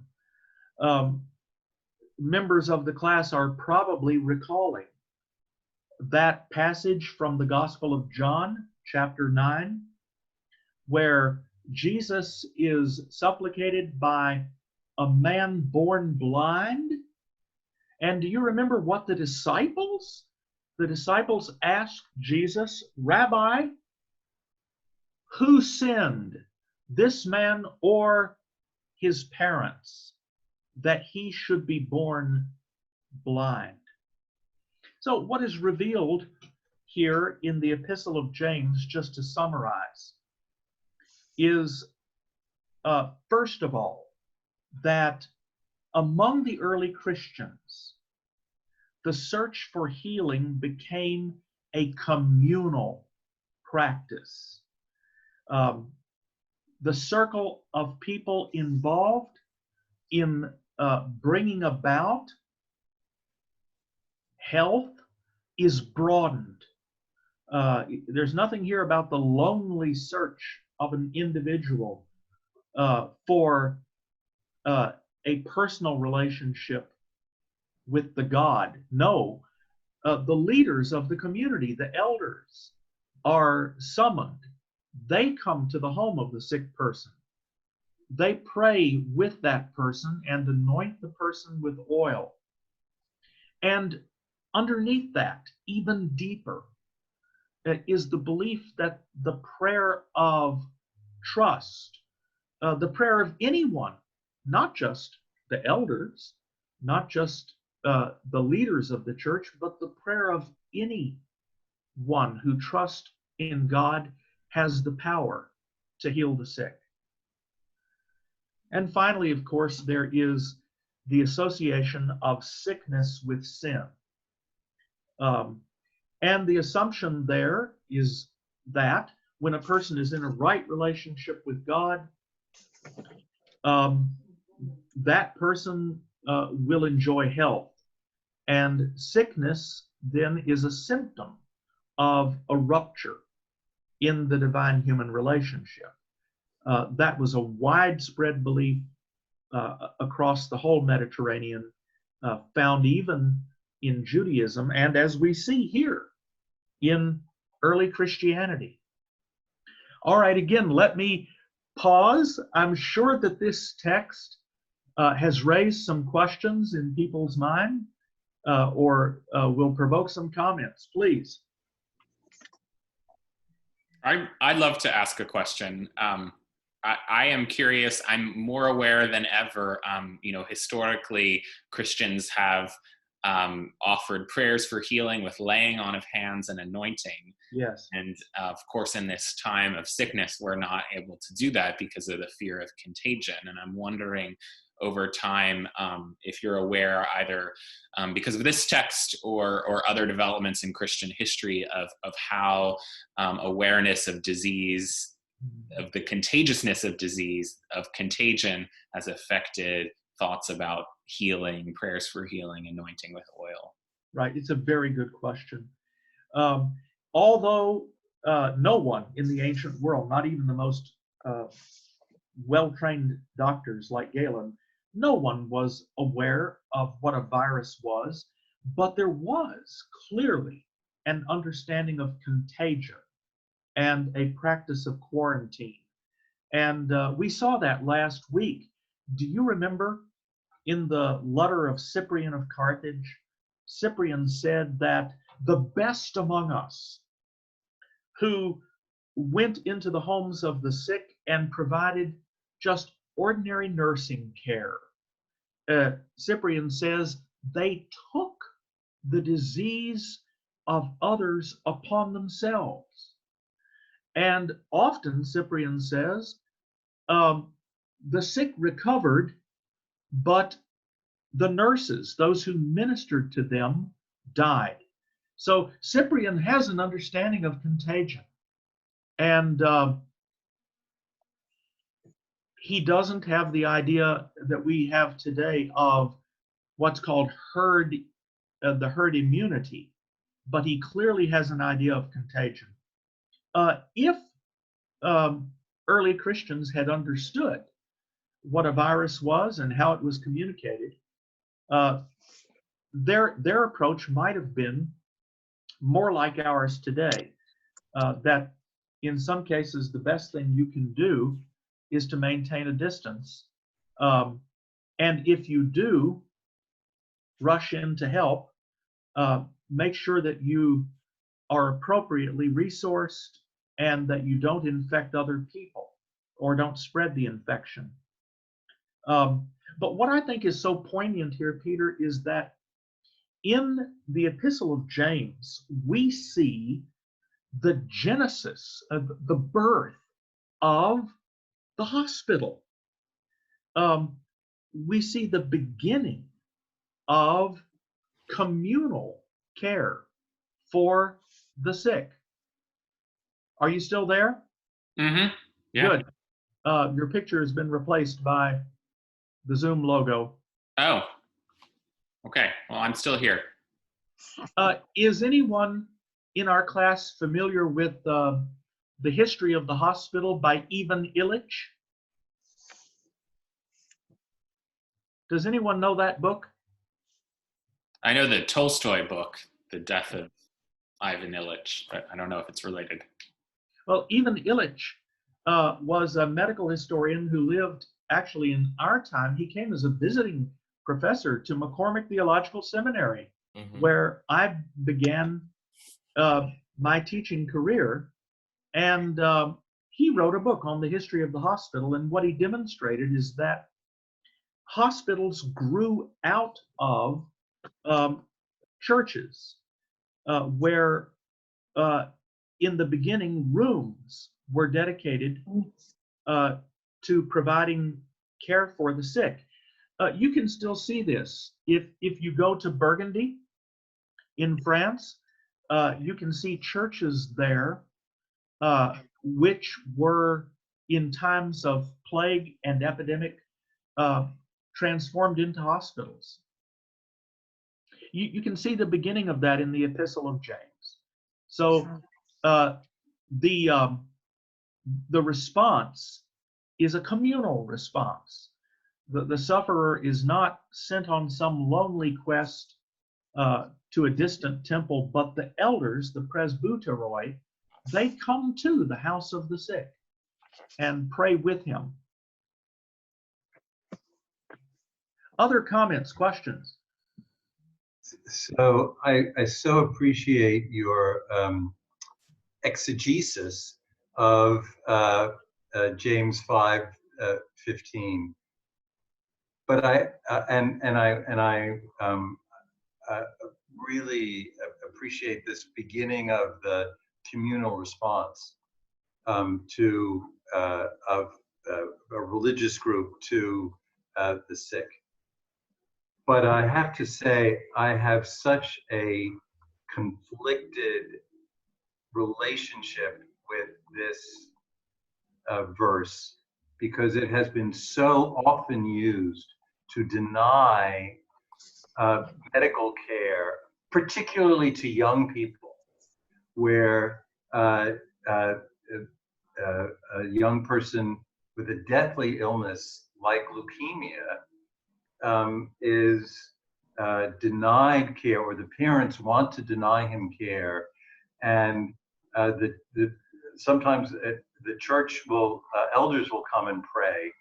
Members of the class are probably recalling that passage from the Gospel of John, chapter 9, where Jesus is supplicated by a man born blind. And do you remember what the disciples asked Jesus, Rabbi, who sinned, this man or his parents, that he should be born blind? So what is revealed here in the Epistle of James, just to summarize, is first of all, that among the early Christians, the search for healing became a communal practice. The circle of people involved in bringing about health is broadened. There's nothing here about the lonely search of an individual for a personal relationship with the God. No, the leaders of the community, the elders, are summoned. They come to the home of the sick person. They pray with that person and anoint the person with oil. And underneath that, even deeper, is the belief that the prayer of trust, the prayer of anyone, not just the elders, not just the leaders of the church, but the prayer of anyone who trusts in God has the power to heal the sick. And finally, of course, there is the association of sickness with sin. And the assumption there is that when a person is in a right relationship with God, that person will enjoy health. And sickness then is a symptom of a rupture in the divine-human relationship. That was a widespread belief across the whole Mediterranean, found even in Judaism, and as we see here in early Christianity. All right, again, let me pause. I'm sure that this text has raised some questions in people's mind or will provoke some comments. Please. I'd love to ask a question. I am curious. I'm more aware than ever. Historically, Christians have offered prayers for healing with laying on of hands and anointing. Yes. And of course, in this time of sickness, we're not able to do that because of the fear of contagion. And I'm wondering, over time, if you're aware, either because of this text or other developments in Christian history of how awareness of disease, of the contagiousness of disease, of contagion, has affected thoughts about healing, prayers for healing, anointing with oil. Right, it's a very good question. Although no one in the ancient world, not even the most well-trained doctors like Galen, no one was aware of what a virus was, but there was clearly an understanding of contagion and a practice of quarantine. And we saw that last week. Do you remember in the letter of Cyprian of Carthage, Cyprian said that the best among us who went into the homes of the sick and provided just ordinary nursing care. Cyprian says they took the disease of others upon themselves. And often, Cyprian says, the sick recovered, but the nurses, those who ministered to them, died. So Cyprian has an understanding of contagion. And he doesn't have the idea that we have today of what's called the herd immunity, but he clearly has an idea of contagion. If early Christians had understood what a virus was and how it was communicated, their approach might have been more like ours today, that in some cases the best thing you can do is to maintain a distance. And if you do rush in to help, make sure that you are appropriately resourced and that you don't infect other people or don't spread the infection. But what I think is so poignant here, Peter, is that in the Epistle of James, we see the genesis of the birth of the hospital. We see the beginning of communal care for the sick. Are you still there? Mm-hmm. Yeah. Good. Your picture has been replaced by the Zoom logo. Oh, okay. Well, I'm still here. Is anyone in our class familiar with the history of the hospital by Ivan Illich? Does anyone know that book? I know the Tolstoy book, The Death of Ivan Illich, but I don't know if it's related. Well, Ivan Illich was a medical historian who lived actually in our time. He came as a visiting professor to McCormick Theological Seminary, where I began my teaching career. And he wrote a book on the history of the hospital. And what he demonstrated is that hospitals grew out of churches where in the beginning rooms were dedicated to providing care for the sick. You can still see this. If you go to Burgundy in France, you can see churches there which were in times of plague and epidemic transformed into hospitals. You can see the beginning of that in the Epistle of James. So the response is a communal response. The sufferer is not sent on some lonely quest to a distant temple, but the elders, the presbyteroi, they come to the house of the sick and pray with him. Other comments, questions? So I so appreciate your exegesis of James 5:15. But I really appreciate this beginning of the communal response to of a religious group to the sick. But I have to say, I have such a conflicted relationship with this verse, because it has been so often used to deny medical care, particularly to young people, where a young person with a deathly illness like leukemia is denied care, or the parents want to deny him care, and sometimes the church elders will come and pray,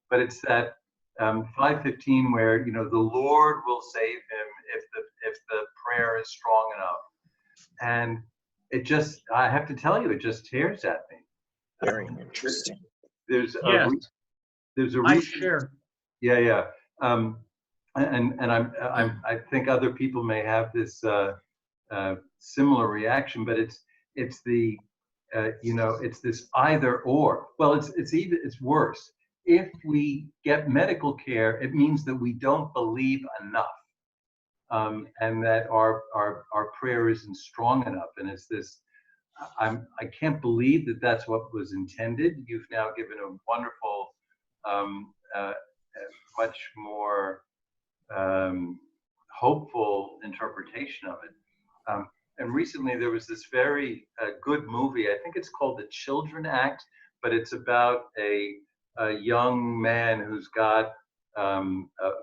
but it's that 5:15 where the Lord will save him if the prayer is strong enough, and I have to tell you, it just tears at me. Very interesting. There's Yes, a I recent, share. yeah. And I think other people may have this similar reaction, but it's the it's this either or. Well, it's worse. If we get medical care, it means that we don't believe enough, and that our prayer isn't strong enough. And it's this. I can't believe that that's what was intended. You've now given a wonderful, much more hopeful interpretation of it. And recently there was this very good movie. I think it's called The Children Act, but it's about a young man who's got a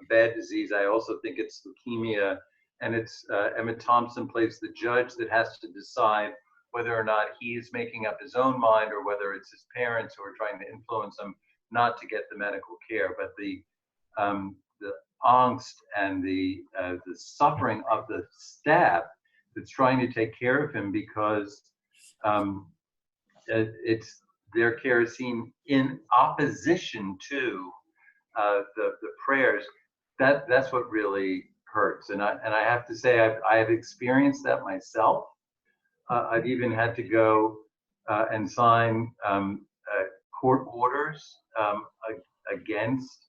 bad disease. I also think it's leukemia, and it's Emma Thompson plays the judge that has to decide whether or not he is making up his own mind or whether it's his parents who are trying to influence him not to get the medical care. But the angst and the suffering of the staff that's trying to take care of him, because their care is seen in opposition to the prayers. That's what really hurts. And I have to say, I have experienced that myself. I've even had to go and sign court orders against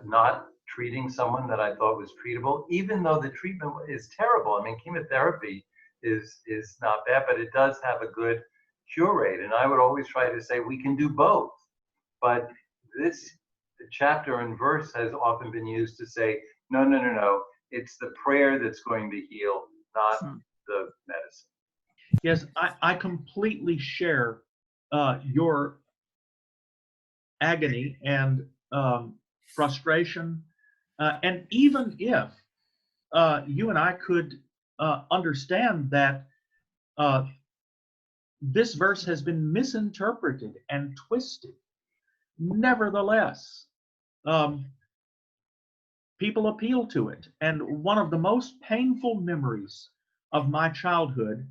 not treating someone that I thought was treatable, even though the treatment is terrible. I mean, chemotherapy is not bad, but it does have a good cure rate. And I would always try to say we can do both. But this chapter and verse has often been used to say, no. It's the prayer that's going to heal, not the medicine. Yes, I completely share your agony and frustration. And even if you and I could understand that this verse has been misinterpreted and twisted, nevertheless, people appeal to it. And one of the most painful memories of my childhood,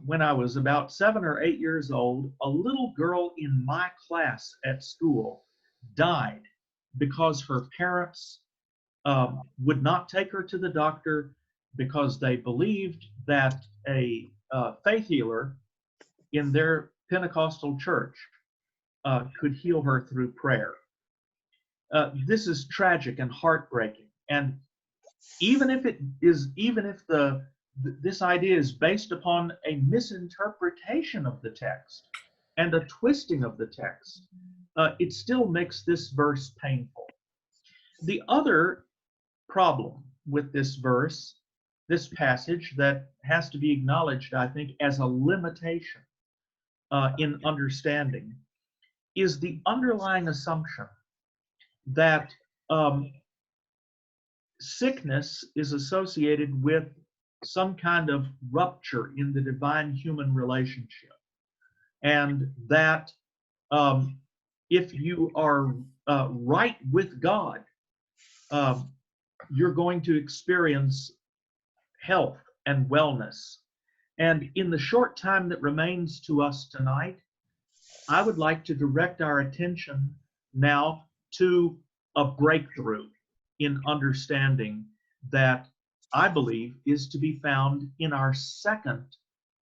when I was about 7 or 8 years old, a little girl in my class at school died because her parents would not take her to the doctor because they believed that a faith healer in their Pentecostal church could heal her through prayer. This is tragic and heartbreaking. And even if this idea is based upon a misinterpretation of the text and a twisting of the text, it still makes this verse painful. The other problem with this verse, this passage, that has to be acknowledged, I think, as a limitation in understanding, is the underlying assumption that sickness is associated with some kind of rupture in the divine-human relationship, and that if you are right with God, you're going to experience health and wellness. And in the short time that remains to us tonight, I would like to direct our attention now to a breakthrough in understanding that I believe is to be found in our second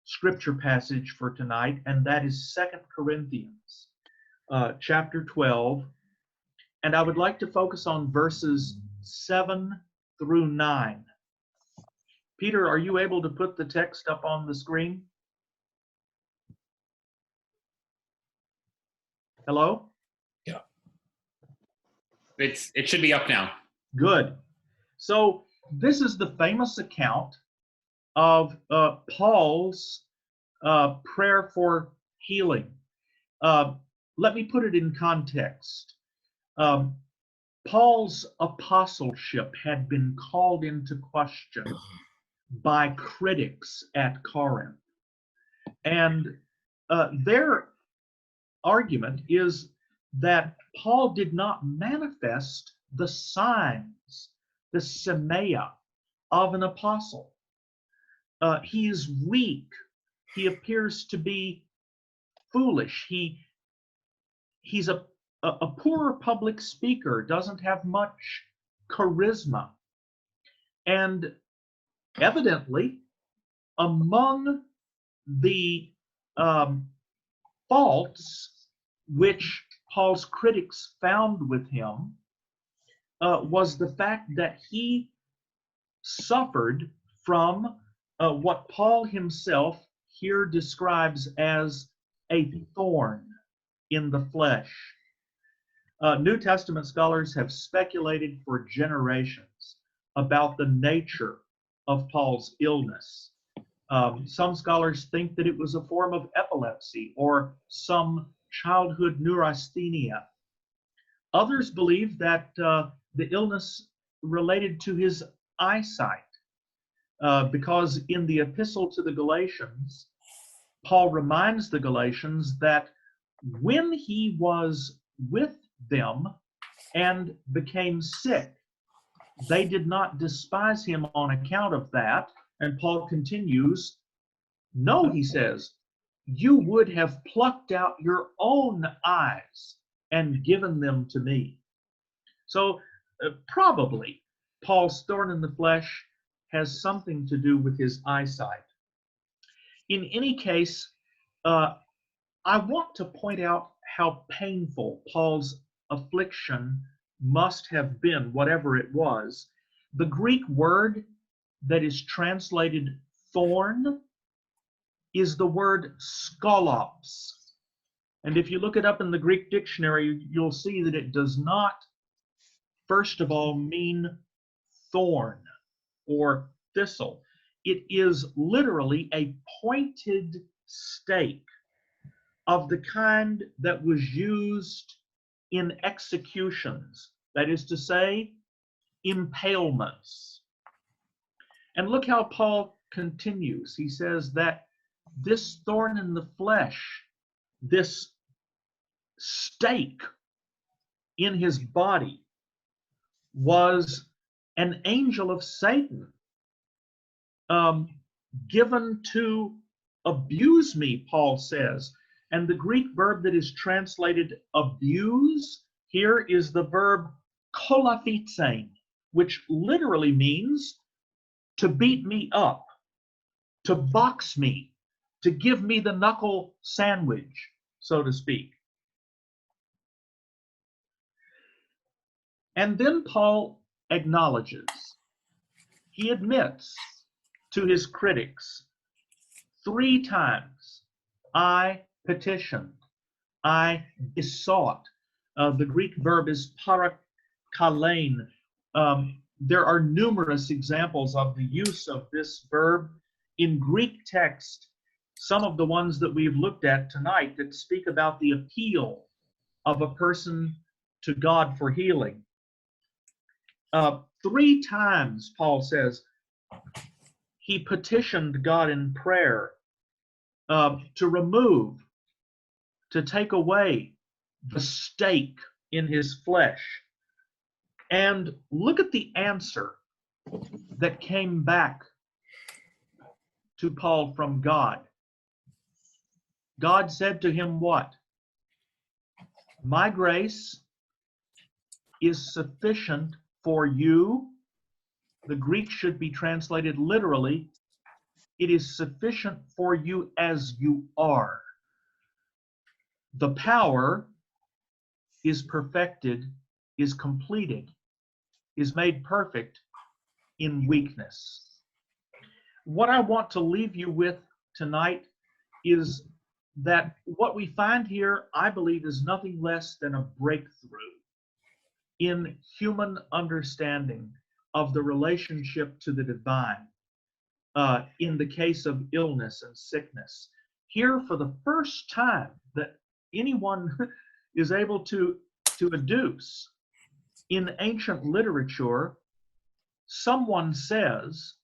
scripture passage for tonight, and that is 2 Corinthians chapter 12. And I would like to focus on verses 7 through 9. Peter, are you able to put the text up on the screen? Hello? Yeah. It should be up now. Good. So this is the famous account of Paul's prayer for healing. Let me put it in context. Paul's apostleship had been called into question by critics at Corinth. And their argument is that Paul did not manifest the signs, the semia of an apostle. He is weak. He appears to be foolish. He's a poor public speaker, doesn't have much charisma. And evidently, among the faults which Paul's critics found with him was the fact that he suffered from what Paul himself here describes as a thorn in the flesh. New Testament scholars have speculated for generations about the nature of Paul's illness. Some scholars think that it was a form of epilepsy or some childhood neurasthenia. Others believe that the illness related to his eyesight, because in the epistle to the Galatians, Paul reminds the Galatians that when he was with them and became sick, they did not despise him on account of that. And Paul continues, no, he says, you would have plucked out your own eyes and given them to me. So probably Paul's thorn in the flesh has something to do with his eyesight. In any case, I want to point out how painful Paul's affliction must have been, whatever it was. The Greek word that is translated thorn is the word skolops. And if you look it up in the Greek dictionary, you'll see that it does not, first of all, mean thorn or thistle. It is literally a pointed stake of the kind that was used in executions, that is to say, impalements. And look how Paul continues. He says that this thorn in the flesh, this stake in his body, was an angel of Satan, given to abuse me, Paul says. And the Greek verb that is translated abuse here is the verb kolaphizein, which literally means to beat me up, to box me, to give me the knuckle sandwich, so to speak. And then Paul acknowledges, he admits to his critics 3 times, I petitioned, I besought. The Greek verb is parakalein. There are numerous examples of the use of this verb in Greek text, some of the ones that we've looked at tonight that speak about the appeal of a person to God for healing. 3 times, Paul says, he petitioned God in prayer to remove, to take away the stake in his flesh. And look at the answer that came back to Paul from God. God said to him what? My grace is sufficient for you. The Greek should be translated literally, it is sufficient for you as you are. The power is perfected, is completed, is made perfect in weakness. What I want to leave you with tonight is that what we find here, I believe, is nothing less than a breakthrough in human understanding of the relationship to the divine in the case of illness and sickness. Here, for the first time that anyone is able to adduce in ancient literature, someone says,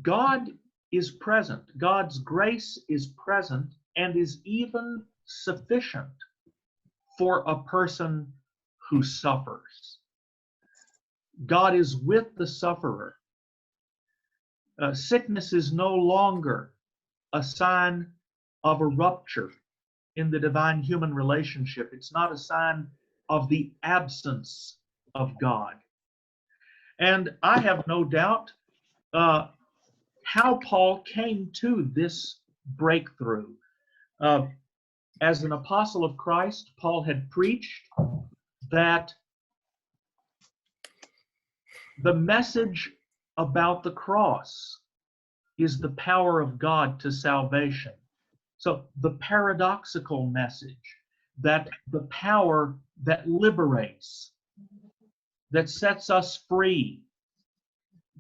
God is present, God's grace is present and is even sufficient for a person who suffers. God is with the sufferer. Sickness is no longer a sign of a rupture in the divine-human relationship. It's not a sign of the absence of God. And I have no doubt how Paul came to this breakthrough. As an apostle of Christ, Paul had preached that the message about the cross is the power of God to salvation. So the paradoxical message that the power that liberates, that sets us free,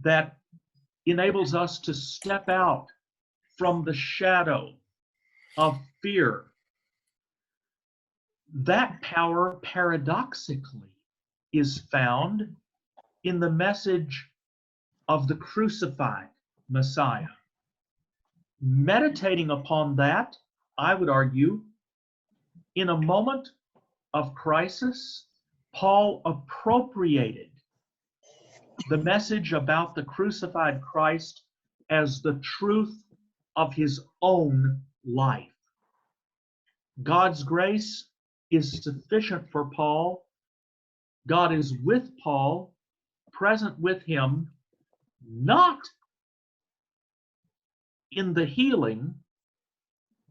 that enables us to step out from the shadow of fear, that power paradoxically is found in the message of the crucified Messiah. Meditating upon that, I would argue, in a moment of crisis, Paul appropriated the message about the crucified Christ as the truth of his own life. God's grace is sufficient for Paul. God is with Paul, present with him, not in the healing,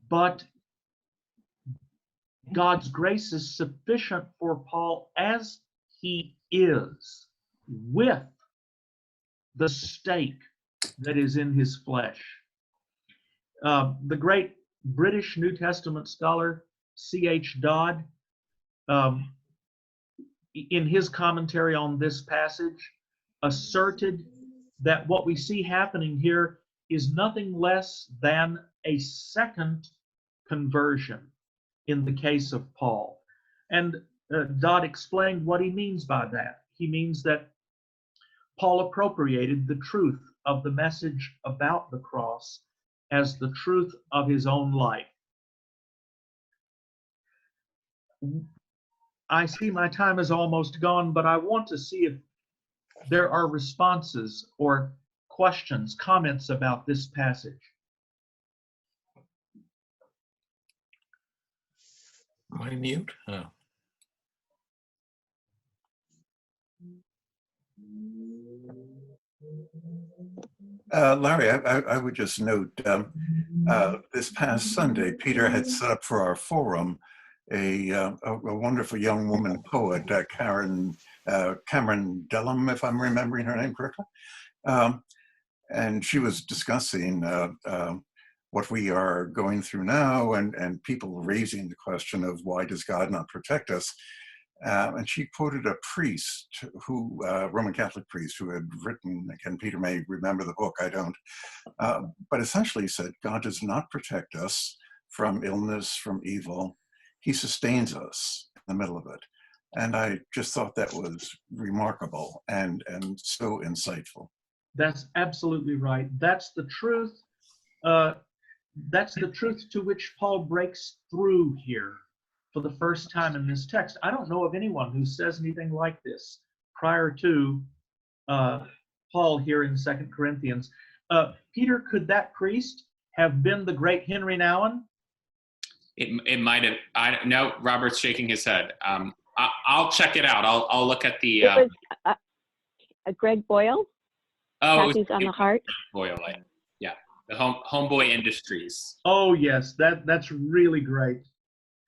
but God's grace is sufficient for Paul as he is, with the stake that is in his flesh. The great British New Testament scholar C.H. Dodd, in his commentary on this passage, asserted that what we see happening here is nothing less than a second conversion in the case of Paul. And Dodd explained what he means by that. He means that Paul appropriated the truth of the message about the cross as the truth of his own life. I see my time is almost gone, but I want to see if there are responses or questions, comments about this passage. Am I mute? Oh. Larry, I would just note, this past Sunday, Peter had set up for our forum a wonderful young woman poet, Cameron Dellum, if I'm remembering her name correctly. And she was discussing what we are going through now and people raising the question of why does God not protect us? And she quoted a priest who, Roman Catholic priest who had written, again, Peter may remember the book, I don't, but essentially said, God does not protect us from illness, from evil. He sustains us in the middle of it. And I just thought that was remarkable and so insightful. That's absolutely right. That's the truth. That's the truth to which Paul breaks through here for the first time in this text. I don't know of anyone who says anything like this prior to Paul here in 2 Corinthians. Peter, could that priest have been the great Henry Nouwen? It might have. No, Robert's shaking his head. I'll check it out. I'll look at the. It was Greg Boyle. Oh, Kathy's on the Heart. Boyle, yeah, the Homeboy Industries. Oh yes, that's really great.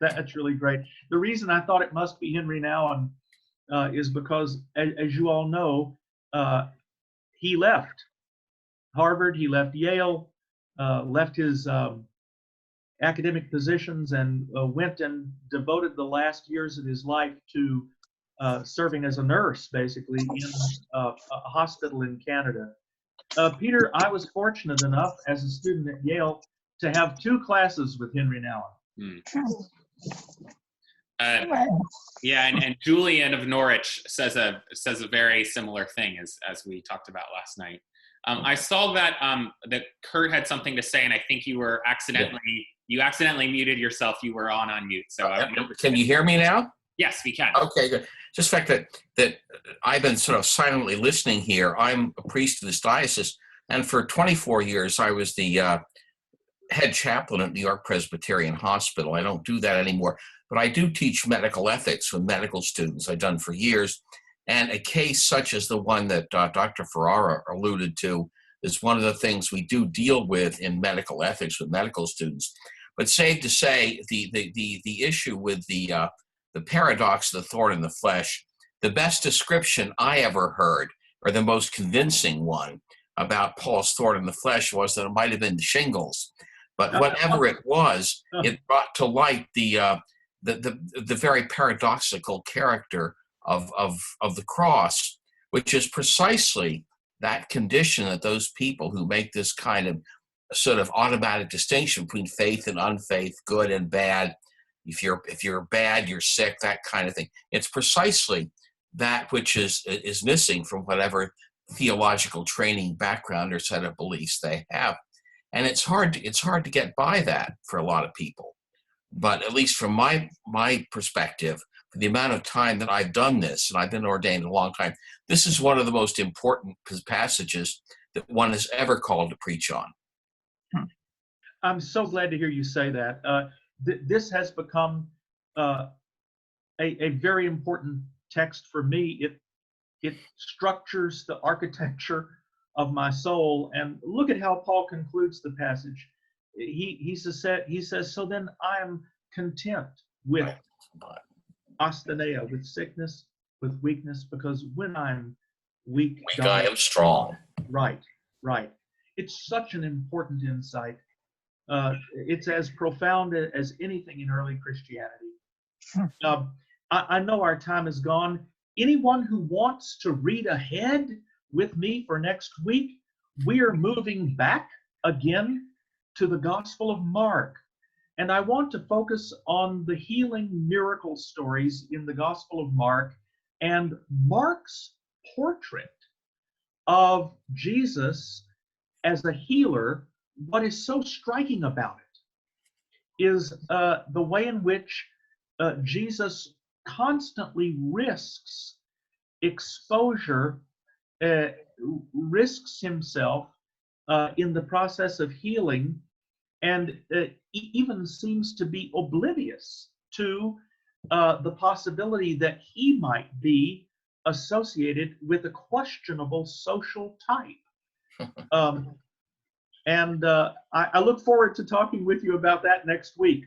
That's really great. The reason I thought it must be Henry Nouwen is because, as you all know, he left Harvard, he left Yale, left his academic positions and went and devoted the last years of his life to serving as a nurse, basically, in a hospital in Canada. Peter, I was fortunate enough as a student at Yale to have 2 classes with Henry Nouwen. Yeah, and Julian of Norwich says a very similar thing as we talked about last night. I saw that that Kurt had something to say, and I think you were accidentally muted yourself. You were on mute. So can you hear me now? Yes, we can. Okay, good. Just the fact that I've been sort of silently listening here. I'm a priest of this diocese, and for 24 years I was the head chaplain at New York Presbyterian Hospital. I don't do that anymore, but I do teach medical ethics with medical students. I've done for years. And a case such as the one that Dr. Ferrara alluded to is one of the things we do deal with in medical ethics with medical students. But safe to say, the issue with the paradox of the thorn in the flesh, the best description I ever heard, or the most convincing one about Paul's thorn in the flesh, was that it might have been the shingles. But whatever it was, it brought to light the very paradoxical character of the cross, which is precisely that condition that those people who make this kind of sort of automatic distinction between faith and unfaith, good and bad, if you're bad, you're sick, that kind of thing. It's precisely that which is missing from whatever theological training, background, or set of beliefs they have. And it's hard to get by that for a lot of people. But at least from my perspective, for the amount of time that I've done this, and I've been ordained a long time, this is one of the most important passages that one is ever called to preach on. I'm so glad to hear you say that. This has become a very important text for me. It structures the architecture of my soul. And look at how Paul concludes the passage. He says, so then I am content with asthenia, with sickness, with weakness, because when I'm weak, I am strong. Right. It's such an important insight. It's as profound as anything in early Christianity. I know our time is gone. Anyone who wants to read ahead with me for next week, we are moving back again to the Gospel of Mark. And I want to focus on the healing miracle stories in the Gospel of Mark and Mark's portrait of Jesus as a healer. What is so striking about it is the way in which Jesus constantly risks exposure, risks himself in the process of healing, and even seems to be oblivious to the possibility that he might be associated with a questionable social type. And I look forward to talking with you about that next week.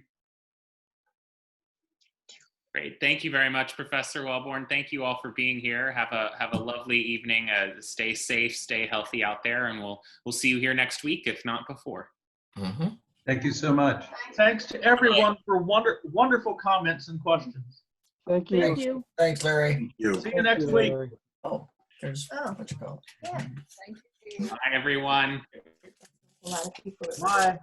Great. Thank you very much, Professor Welborn. Thank you all for being here. Have a lovely evening. Stay safe, stay healthy out there, and we'll see you here next week, if not before. Mm-hmm. Thank you so much. Thanks to everyone for wonderful comments and questions. Thank you. Thank you. Thanks, Larry. Thank you. See you next week. Oh, there's what you call it. Yeah, thank you. Bye, everyone. A lot of people. Bye.